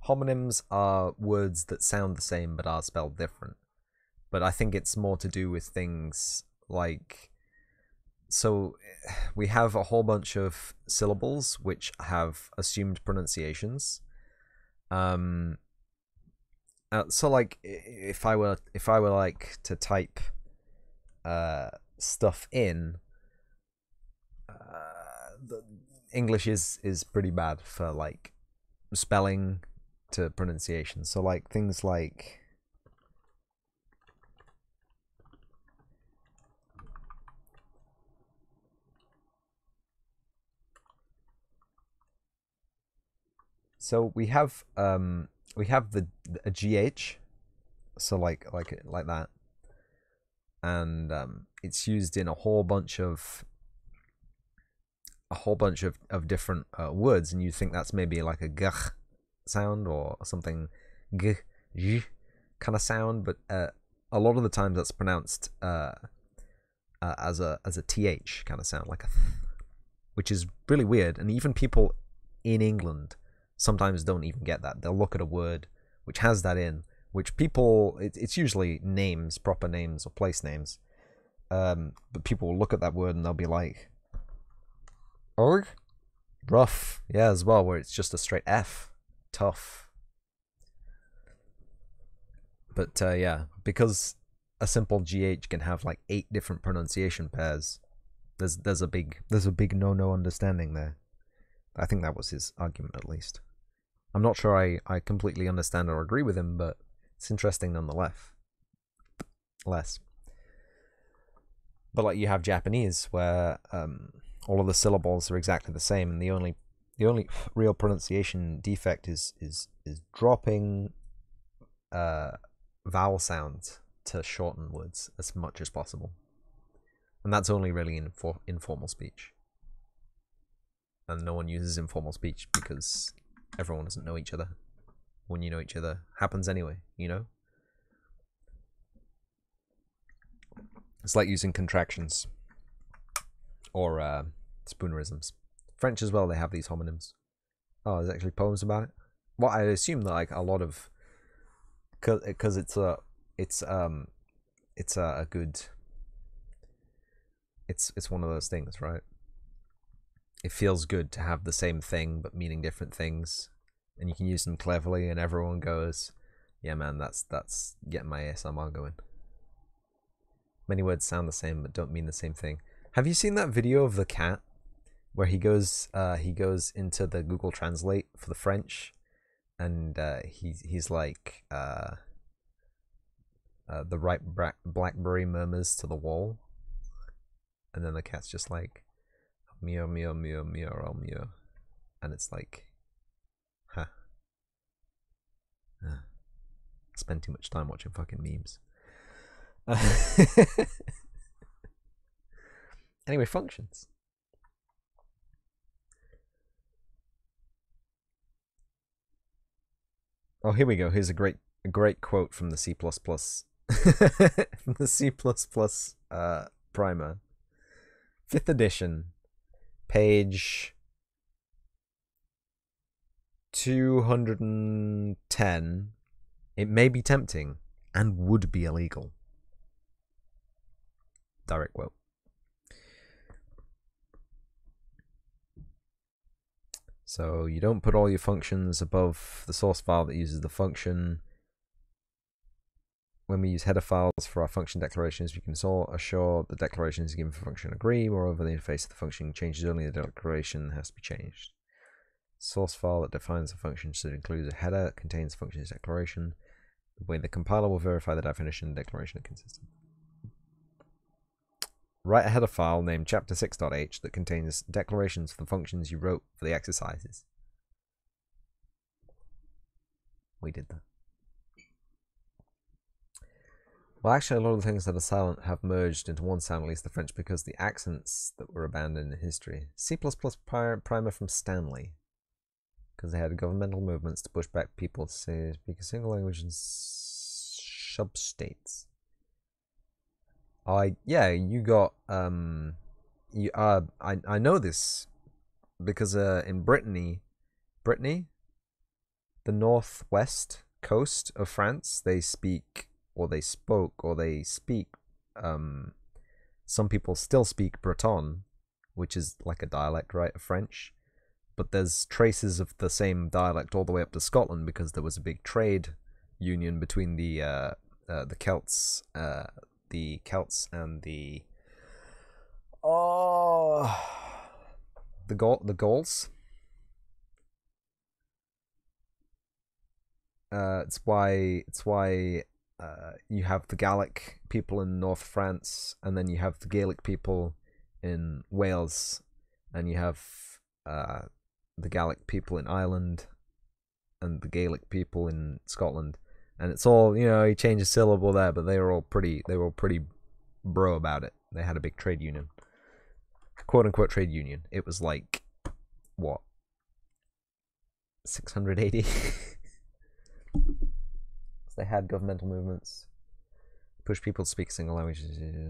S1: Homonyms are words that sound the same but are spelled different. But I think it's more to do with things like... So we have a whole bunch of syllables which have assumed pronunciations. So like if I were like to type stuff in, the English is pretty bad for like spelling to pronunciation. So like things like we have a GH, so like that, and it's used in a whole bunch of different words, and you think that's maybe like a g sound or something g kind of sound, but a lot of the times that's pronounced as a th kind of sound, like a which is really weird. And even people in England sometimes don't even get that. They'll look at a word which has that in, which people, it's usually names, proper names or place names, but people will look at that word and they'll be like, "Org? Rough." Yeah, as well, where it's just a straight F. Tough. But yeah, because a simple GH can have like 8 different pronunciation pairs, there's a big no understanding there. I think that was his argument, at least. I'm not sure I completely understand or agree with him, but it's interesting nonetheless. But like you have Japanese, where all of the syllables are exactly the same, and the only real pronunciation defect is dropping vowel sounds to shorten words as much as possible, and that's only really in informal speech. And no one uses informal speech because everyone doesn't know each other. When you know each other, happens anyway, you know? It's like using contractions or spoonerisms. French as well, they have these homonyms. Oh, there's actually poems about it? Well, I assume that like a lot of... Because it's a good... It's one of those things, right? It feels good to have the same thing but meaning different things, and you can use them cleverly, and everyone goes, "Yeah, man, that's getting my ASMR going." Many words sound the same but don't mean the same thing. Have you seen that video of the cat where he goes into the Google Translate for the French, and he's like the ripe blackberry murmurs to the wall, and then the cat's just like, "Meow, meow, meow, meow, meow," and it's like, huh. Spend too much time watching fucking memes. Anyway, functions. Oh, here we go. Here's a great quote from the C++ from the C++ primer. 5th edition, page 210. It may be tempting and would be illegal. Direct quote. So you don't put all your functions above the source file that uses the function. When we use header files for our function declarations, we can assure the declaration is given for function agree. Moreover, the interface of the function changes only the declaration has to be changed. Source file that defines the function should include a header that contains the function's declaration. The way the compiler will verify the definition and declaration are consistent. Write a header file named chapter6.h that contains declarations for the functions you wrote for the exercises. We did that. Well, actually, a lot of the things that are silent have merged into one sound, at least the French, because the accents that were abandoned in history. C++ primer from Stanley. Because they had governmental movements to push back people to speak a single language in substates. Yeah, you got I know this because in Brittany, the northwest coast of France, they speak some people still speak Breton, which is like a dialect, right, of French, but there's traces of the same dialect all the way up to Scotland because there was a big trade union between the Celts and the Gauls. It's why you have the Gallic people in North France, and then you have the Gaelic people in Wales, and you have the Gallic people in Ireland, and the Gaelic people in Scotland, and it's all, you change a syllable there, but they were all pretty bro about it. They had a big trade union, quote unquote trade union. It was like what, 680. They had governmental movements, push people to speak a single language,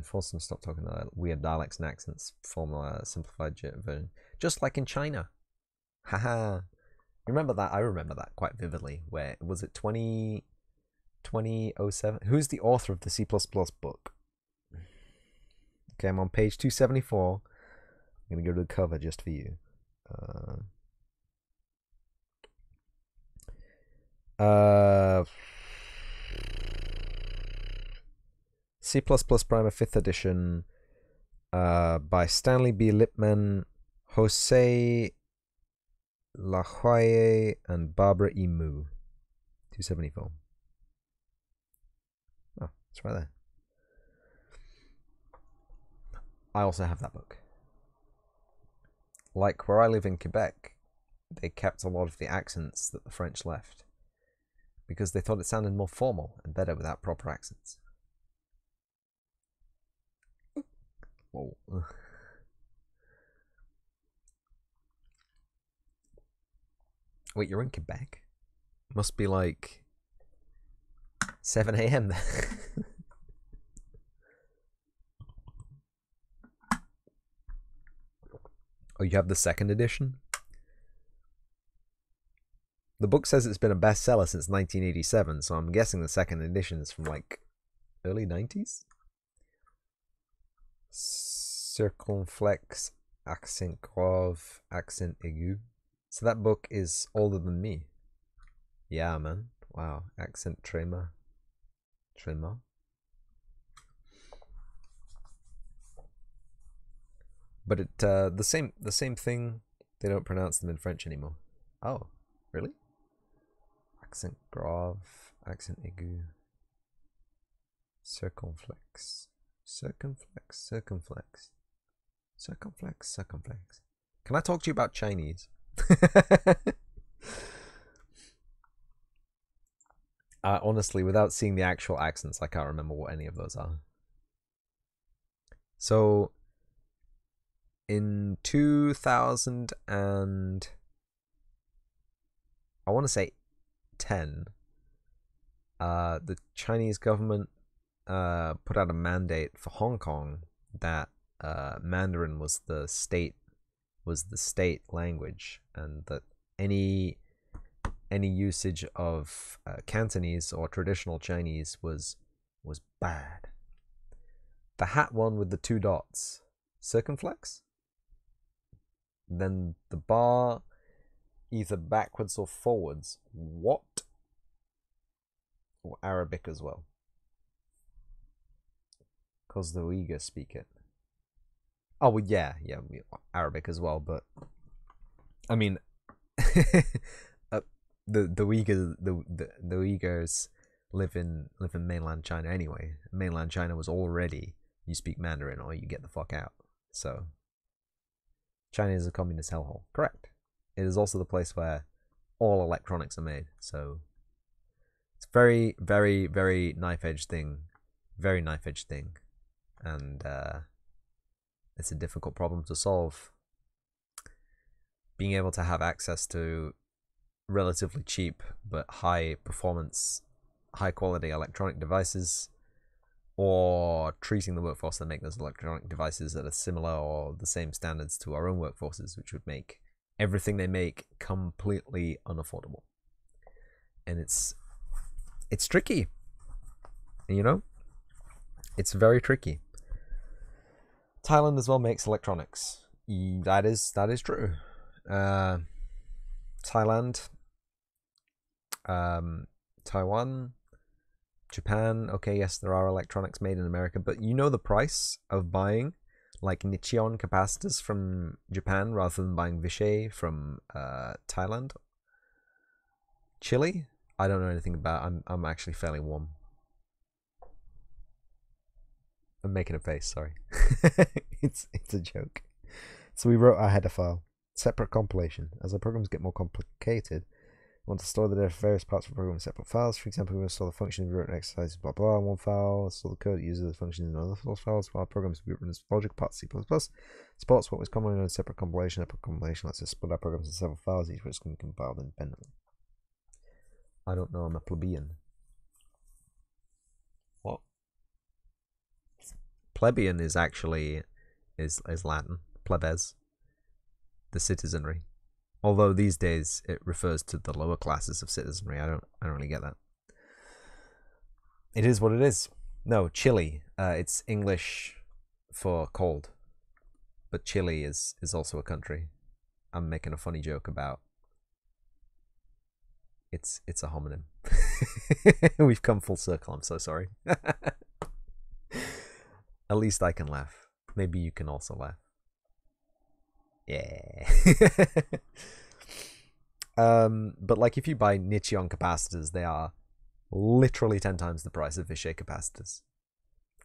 S1: force them to stop talking weird dialects and accents, form a simplified version, just like in China. Haha. Remember that? I remember that quite vividly. Where was it? 2007? Who's the author of the C++ book? Okay, I'm on page 274. I'm gonna go to the cover just for you. C++ Primer 5th edition by Stanley B. Lipman, Jose Lajoie, and Barbara E. Moo. 274. Oh, it's right there. I also have that book. Like where I live in Quebec, they kept a lot of the accents that the French left because they thought it sounded more formal and better without proper accents. Whoa. Wait, you're in Quebec? Must be like 7 a.m. Oh, you have the 2nd edition? The book says it's been a bestseller since 1987, so I'm guessing the 2nd edition is from like early 90s? Circonflexe, accent grave, accent aigu. So that book is older than me. Yeah, man. Wow. Accent tremor. But it the same thing. They don't pronounce them in French anymore. Oh, really? Accent grave, accent aigu. Circonflexe. Can I talk to you about Chinese? Honestly, without seeing the actual accents, I can't remember what any of those are. So, in 2000 and I want to say 10, the Chinese government put out a mandate for Hong Kong that Mandarin was the state language, and that any usage of Cantonese or traditional Chinese was bad. The hat one with the 2 dots, circumflex. Then the bar either backwards or forwards. What? Or Arabic as well. Because the Uyghurs speak it. Oh, well, yeah, Arabic as well, but I mean, the Uyghurs live in mainland China anyway. Mainland China was already, you speak Mandarin or you get the fuck out. So China is a communist hellhole. Correct. It is also the place where all electronics are made. So it's very, very, very knife-edge thing. Very knife-edge thing. And it's a difficult problem to solve. Being able to have access to relatively cheap but high performance, high quality electronic devices, or treating the workforce that make those electronic devices at a similar or the same standards to our own workforces, which would make everything they make completely unaffordable. And it's tricky, you know? It's very tricky. Thailand as well makes electronics. That is true. Thailand, Taiwan, Japan. Okay, yes, there are electronics made in America, but you know the price of buying like Nichion capacitors from Japan rather than buying Vishay from Thailand. Chile? I don't know anything about. I'm actually fairly warm. I'm making a face, sorry. It's a joke. So we wrote our header file. Separate compilation. As our programs get more complicated, we want to store the data for various parts of the program in separate files. For example, we want to store the function of written exercises, blah blah, in one file, store the code that uses the function in another file, while programs will be written as logic parts C++. Supports what was commonly known as separate compilation. Separate compilation lets us split our programs in several files, each of which can be compiled independently. I don't know, I'm a plebeian. What? Plebeian is actually is Latin. Plebes. The citizenry. Although these days it refers to the lower classes of citizenry. I don't really get that. It is what it is. No, Chile. It's English for cold. But Chile is also a country. I'm making a funny joke about it's a homonym. We've come full circle, I'm so sorry. At least I can laugh. Maybe you can also laugh. Yeah. But like if you buy Nichion capacitors, they are literally 10 times the price of Vishay capacitors.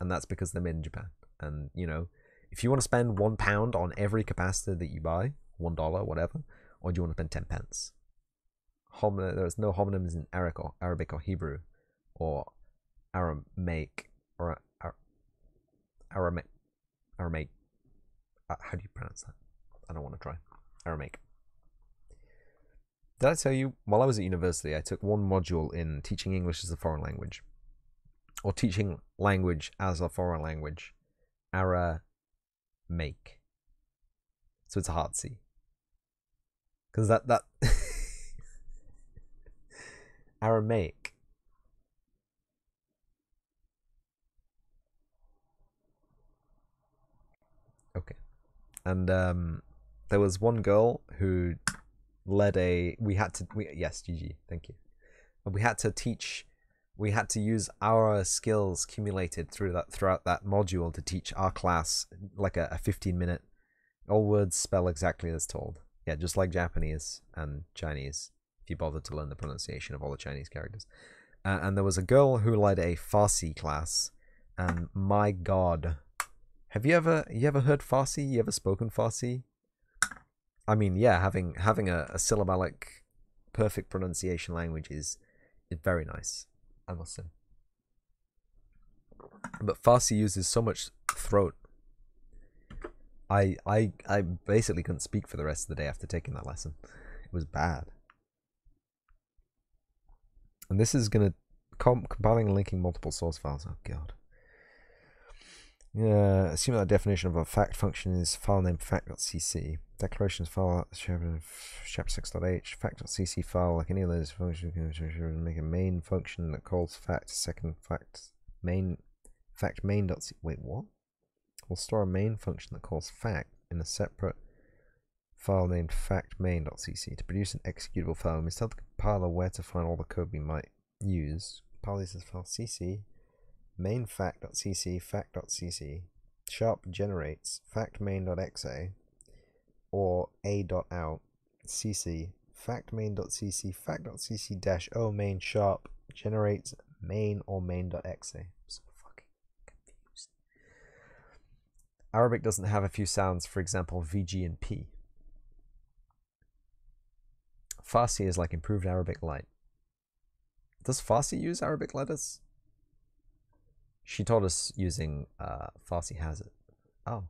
S1: And that's because they're made in Japan. And, you know, if you want to spend £1 on every capacitor that you buy, $1, whatever, or do you want to spend 10 pence? There's no homonyms in Arabic or Hebrew or Aramaic or Aramaic. How do you pronounce that? I don't want to try. Aramaic. Did I tell you, while I was at university, I took one module in teaching English as a foreign language, or teaching language as a foreign language, Aramaic. So it's a hard C. Because that Aramaic. Okay. And there was one girl who led yes, GG, thank you. We had to use our skills accumulated throughout that module to teach our class like a 15-minute, all words spell exactly as told. Yeah, just like Japanese and Chinese, if you bother to learn the pronunciation of all the Chinese characters. And there was a girl who led a Farsi class, and my god, have you ever heard Farsi? You ever spoken Farsi? I mean, yeah, having a syllabic perfect pronunciation language is very nice, I must say. But Farsi uses so much throat. I basically couldn't speak for the rest of the day after taking that lesson. It was bad. And this is gonna compiling and linking multiple source files. Oh god. Yeah, assume that definition of a fact function is file name fact.cc. Declarations file chapter 6.h. Fact.cc file, like any of those functions, can make a main function that calls fact, second fact main fact main.c. Wait, what? We'll store a main function that calls fact in a separate file named fact main.cc. To produce an executable file, we must tell the compiler where to find all the code we might use. Compile this as file cc main fact.cc fact.cc sharp generates fact main.exe or a.out cc fact main.cc fact.cc dash o main sharp generates main or main.exe. I'm so fucking confused. Arabic doesn't have a few sounds, for example VG and P. Farsi is like improved Arabic light. Does Farsi use Arabic letters? She taught us using Farsi has it. Oh,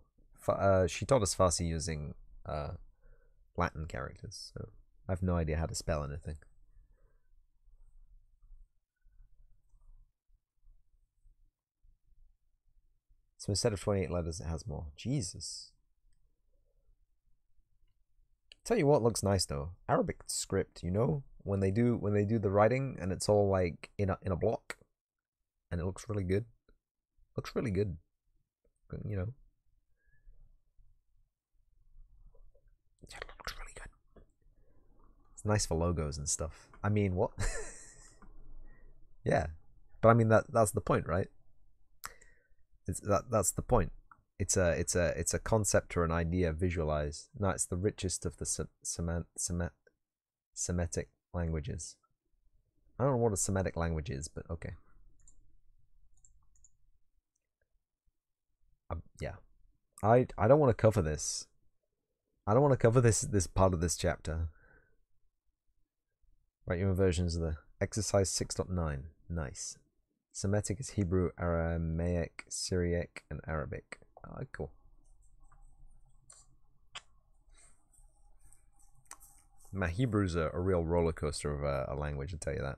S1: she taught us Farsi using Latin characters, so I have no idea how to spell anything. So instead of 28 letters, it has more. Jesus. Tell you what looks nice though. Arabic script, you know, when they do the writing and it's all like in a block, and it looks really good. Looks really good, you know. Yeah, it looks really good. It's nice for logos and stuff. I mean, what? Yeah, but I mean that's the point, right? That's the point. It's a concept or an idea visualized. No, it's the richest of the Semitic languages. I don't know what a Semitic language is, but okay. Yeah, I don't want to cover this. I don't want to cover this part of this chapter. Write your own versions of the exercise 6.9. Nice. Semitic is Hebrew, Aramaic, Syriac, and Arabic. Oh, cool. My Hebrew's a real roller coaster of a language, I'll tell you that.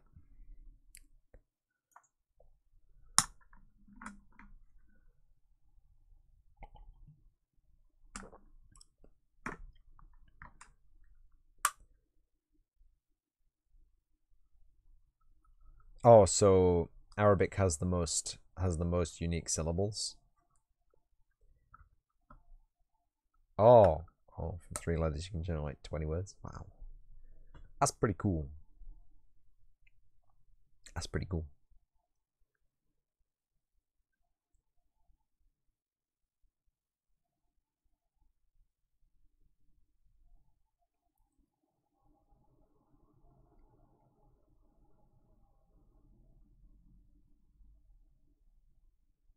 S1: Oh, so Arabic has the most unique syllables. Oh, from 3 letters you can generate 20 words. Wow, that's pretty cool. That's pretty cool.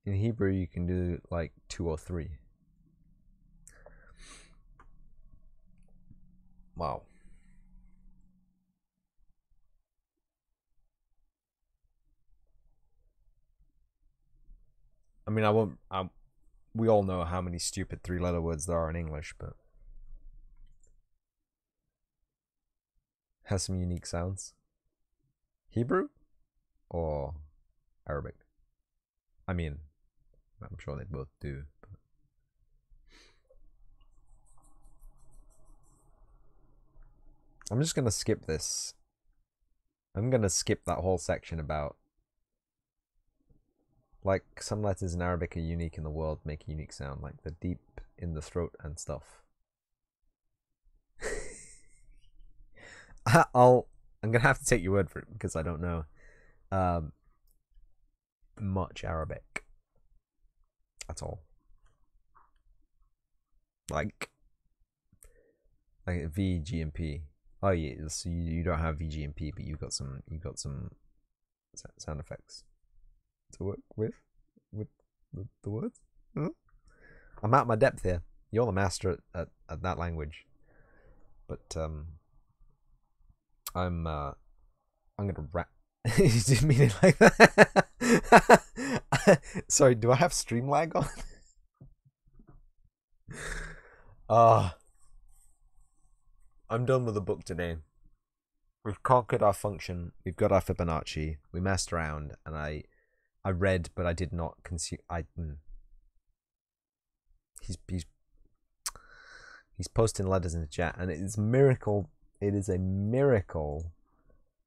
S1: In Hebrew, you can do like 2 or 3. Wow. I mean, we all know how many stupid 3-letter words there are in English, but has some unique sounds. Hebrew or Arabic? I mean, I'm sure they both do. But I'm just gonna skip this. I'm gonna skip that whole section about like some letters in Arabic are unique in the world, make a unique sound, like the deep in the throat and stuff. I'm gonna have to take your word for it because I don't know much Arabic at all. Like V, G, and P. Oh yeah, so you don't have V, G, and P, but you got some sound effects to work with the words. Huh? I'm out my depth here. You're the master at that language, but I'm gonna rap. You didn't mean it like that. Sorry, do I have stream lag on? Ah, I'm done with the book today. We've conquered our function. We've got our Fibonacci. We messed around, and I read, but I did not consume. He's posting letters in the chat, and it is a miracle. It is a miracle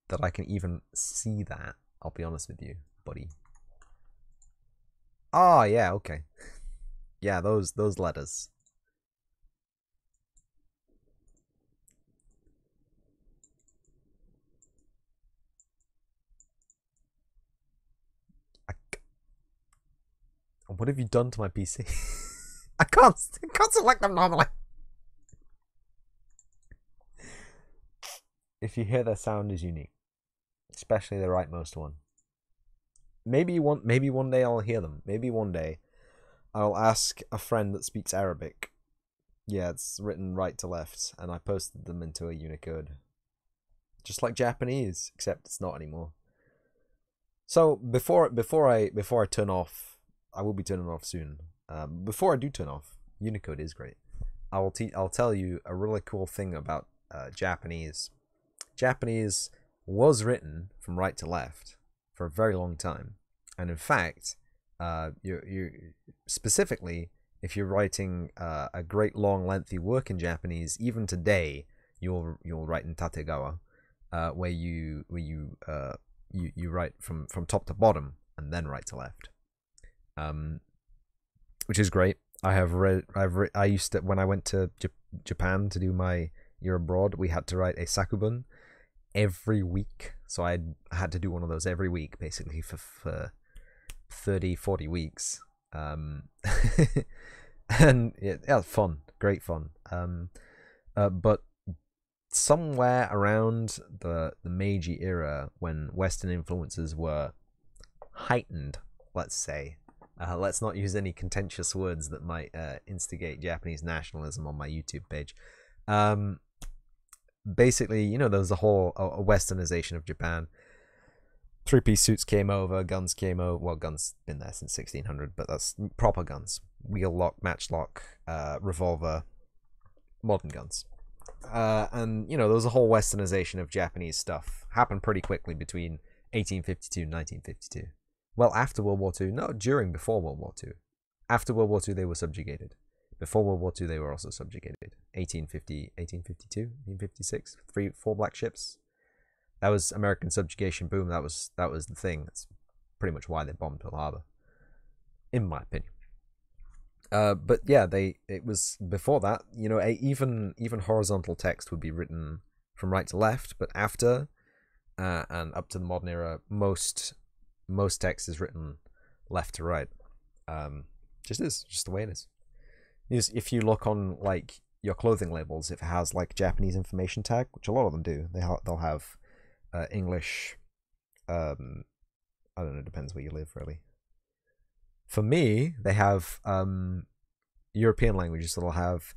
S1: that I can even see that. I'll be honest with you, buddy. Oh yeah, okay. Yeah, those letters. What have you done to my PC? I can't select them normally. If you hear their sound is unique, especially the rightmost one. Maybe one day I'll hear them. Maybe one day I'll ask a friend that speaks Arabic. Yeah, it's written right to left, and I posted them into a Unicode. Just like Japanese, except it's not anymore. So before I turn off, I will be turning off soon. Before I do turn off, Unicode is great. I'll tell you a really cool thing about Japanese. Japanese was written from right to left for a very long time, and in fact, you specifically, if you're writing a great long lengthy work in Japanese, even today, you'll write in tategawa, where you write from top to bottom and then right to left, which is great. I used to, when I went to Japan to do my year abroad, we had to write a sakubun every week, so I had to do one of those every week, basically for 30-40 weeks. And yeah, fun, great fun. But somewhere around the Meiji era, when Western influences were heightened, let's say, let's not use any contentious words that might instigate Japanese nationalism on my YouTube page. Basically, there was a whole a westernization of Japan. Three-piece suits came over, guns came over. Well, guns been there since 1600, but that's proper guns. Wheel lock, matchlock, revolver, modern guns. And, there was a whole westernization of Japanese stuff. Happened pretty quickly between 1852 and 1952. Well, after World War II. No, before World War II. After World War II, they were subjugated. Before World War II, they were also subjugated. 1850, 1852, 1856, 4 black ships. That was American subjugation boom. That was the thing. That's pretty much why they bombed Pearl Harbor, in my opinion. But yeah, it was before that. Even horizontal text would be written from right to left, but after and up to the modern era, most text is written left to right. Just the way it is. If you look on like your clothing labels, if it has like Japanese information tag, which a lot of them do, they'll have English. I don't know. Depends where you live, really. For me, they have European languages. So they'll have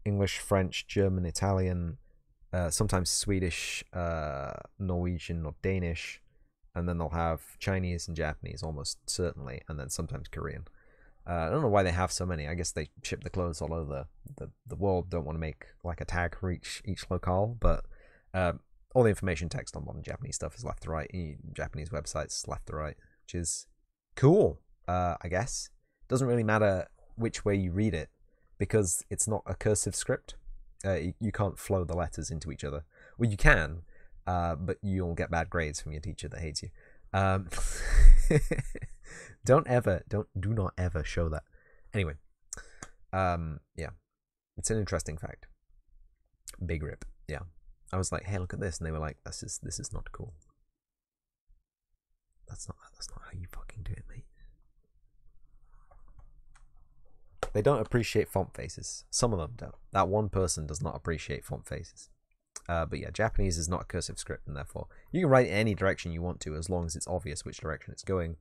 S1: English, French, German, Italian, sometimes Swedish, Norwegian, or Danish, and then they'll have Chinese and Japanese, almost certainly, and then sometimes Korean. I don't know why they have so many. I guess they ship the clothes all over the world. Don't want to make like a tag for each locale, but all the information text on modern Japanese stuff is left to right. Japanese websites left to right, which is cool. I guess doesn't really matter which way you read it because it's not a cursive script. You can't flow the letters into each other. Well, you can, but you'll get bad grades from your teacher that hates you. Do not ever show that. Anyway, yeah, it's an interesting fact. Big rip. Yeah, I was like, hey, look at this, and they were like, this is not cool. That's not how you fucking do it, mate. They don't appreciate font faces. Some of them don't. That one person does not appreciate font faces. But yeah, Japanese is not a cursive script, and therefore you can write in any direction you want to, as long as it's obvious which direction it's going.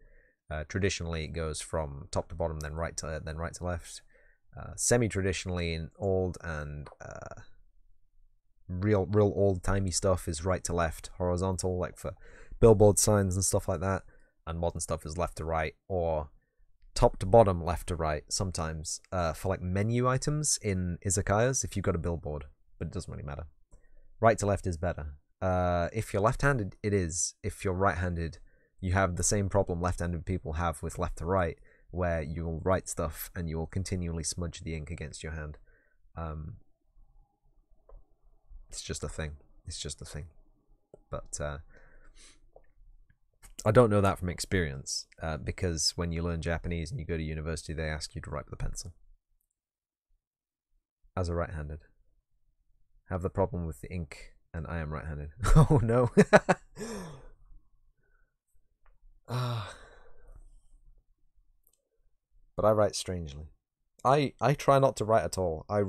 S1: Traditionally, it goes from top to bottom, then right to left. Semi-traditionally, in old and real old-timey stuff is right to left, horizontal, like for billboard signs and stuff like that. And modern stuff is left to right, or top to bottom, left to right, sometimes, for like menu items in izakayas if you've got a billboard, but it doesn't really matter. Right to left is better. If you're left-handed, it is. If you're right-handed, you have the same problem left-handed people have with left to right, where you'll write stuff and you'll continually smudge the ink against your hand. It's just a thing. It's just a thing. But I don't know that from experience, because when you learn Japanese and you go to university, they ask you to write with a pencil. As a right-handed. Have the problem with the ink, and I am right-handed. Oh no. But I write strangely. I try not to write at all. I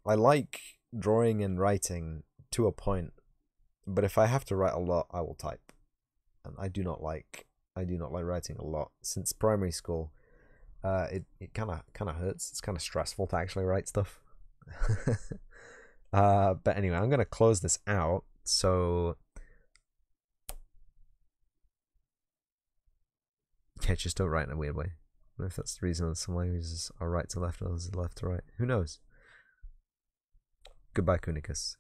S1: like drawing and writing to a point, but if I have to write a lot, I will type. And I do not like writing a lot. Since primary school, it kind of hurts. It's kind of stressful to actually write stuff. But anyway, I'm gonna close this out. So yeah, just don't write in a weird way. I don't know if that's the reason some languages are right to left, others are left to right. Who knows? Goodbye, Kunikas.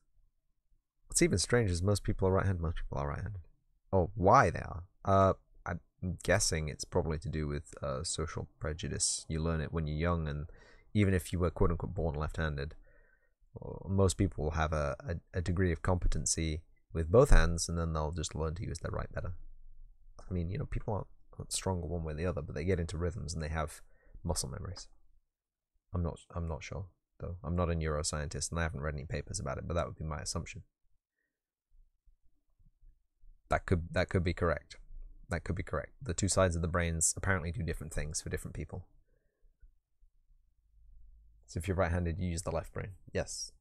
S1: What's even strange is most people are right-handed. Most people are right-handed. Oh, why they are? I'm guessing it's probably to do with social prejudice. You learn it when you're young, and even if you were quote-unquote born left-handed, most people will have a degree of competency with both hands, and then they'll just learn to use their right better. I mean, you know, people aren't stronger one way or the other, but they get into rhythms and they have muscle memories. I'm not sure though. I'm not a neuroscientist, and I haven't read any papers about it, but that would be my assumption. That could be correct. That could be correct. The two sides of the brains apparently do different things for different people. So if you're right-handed, you use the left brain. Yes.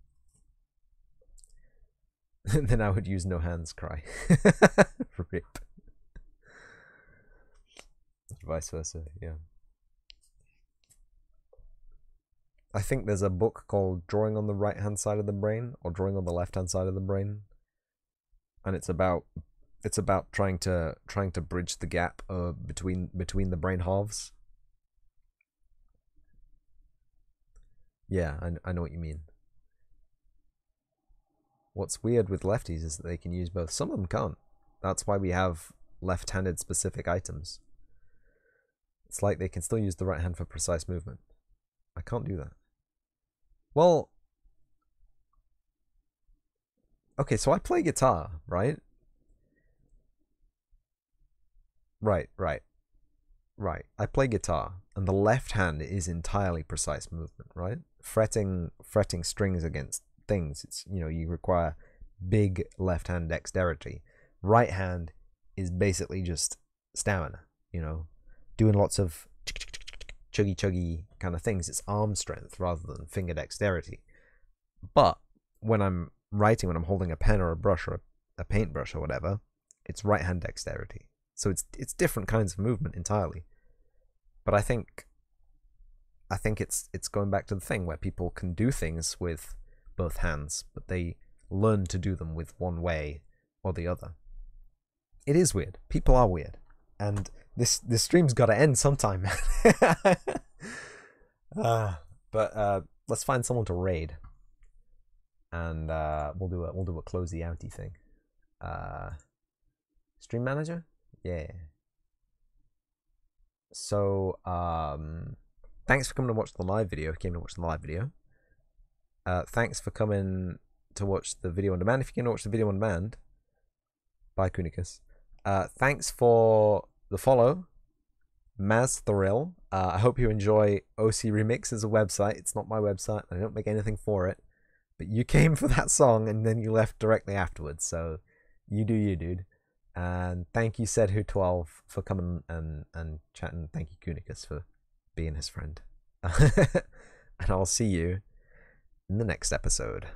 S1: Then I would use no hands cry. Rip. Vice versa, yeah. I think there's a book called Drawing on the Right-Hand Side of the Brain, or Drawing on the Left-Hand Side of the Brain. And it's about trying to bridge the gap between the brain halves. Yeah, I know what you mean. What's weird with lefties is that they can use both. Some of them can't. That's why we have left-handed specific items. It's like they can still use the right hand for precise movement. I can't do that. Well, okay, so I play guitar, right? Right. I play guitar, and the left hand is entirely precise movement, right? Fretting strings against things. It's, you know, you require big left hand dexterity. Right hand is basically just stamina, you know, doing lots of chuggy kind of things. It's arm strength rather than finger dexterity. But when I'm writing, when I'm holding a pen or a brush or a paintbrush or whatever, it's right hand dexterity. So it's different kinds of movement entirely. But I think it's going back to the thing where people can do things with both hands, but they learn to do them with one way or the other. It is weird. People are weird. And this stream's got to end sometime. But let's find someone to raid, and we'll do a closey outy thing. Stream manager, yeah. So thanks for coming to watch the live video. Thanks for coming to watch the video on demand. If you came to watch the video on demand, bye Kunikas. Thanks for the follow, Maz Thrill. I hope you enjoy OC Remix as a website. It's not my website. I don't make anything for it. But you came for that song and then you left directly afterwards. So you do you, dude. And thank you, SaidWho12, for coming and chatting. Thank you, Kunikas, for being his friend. And I'll see you in the next episode.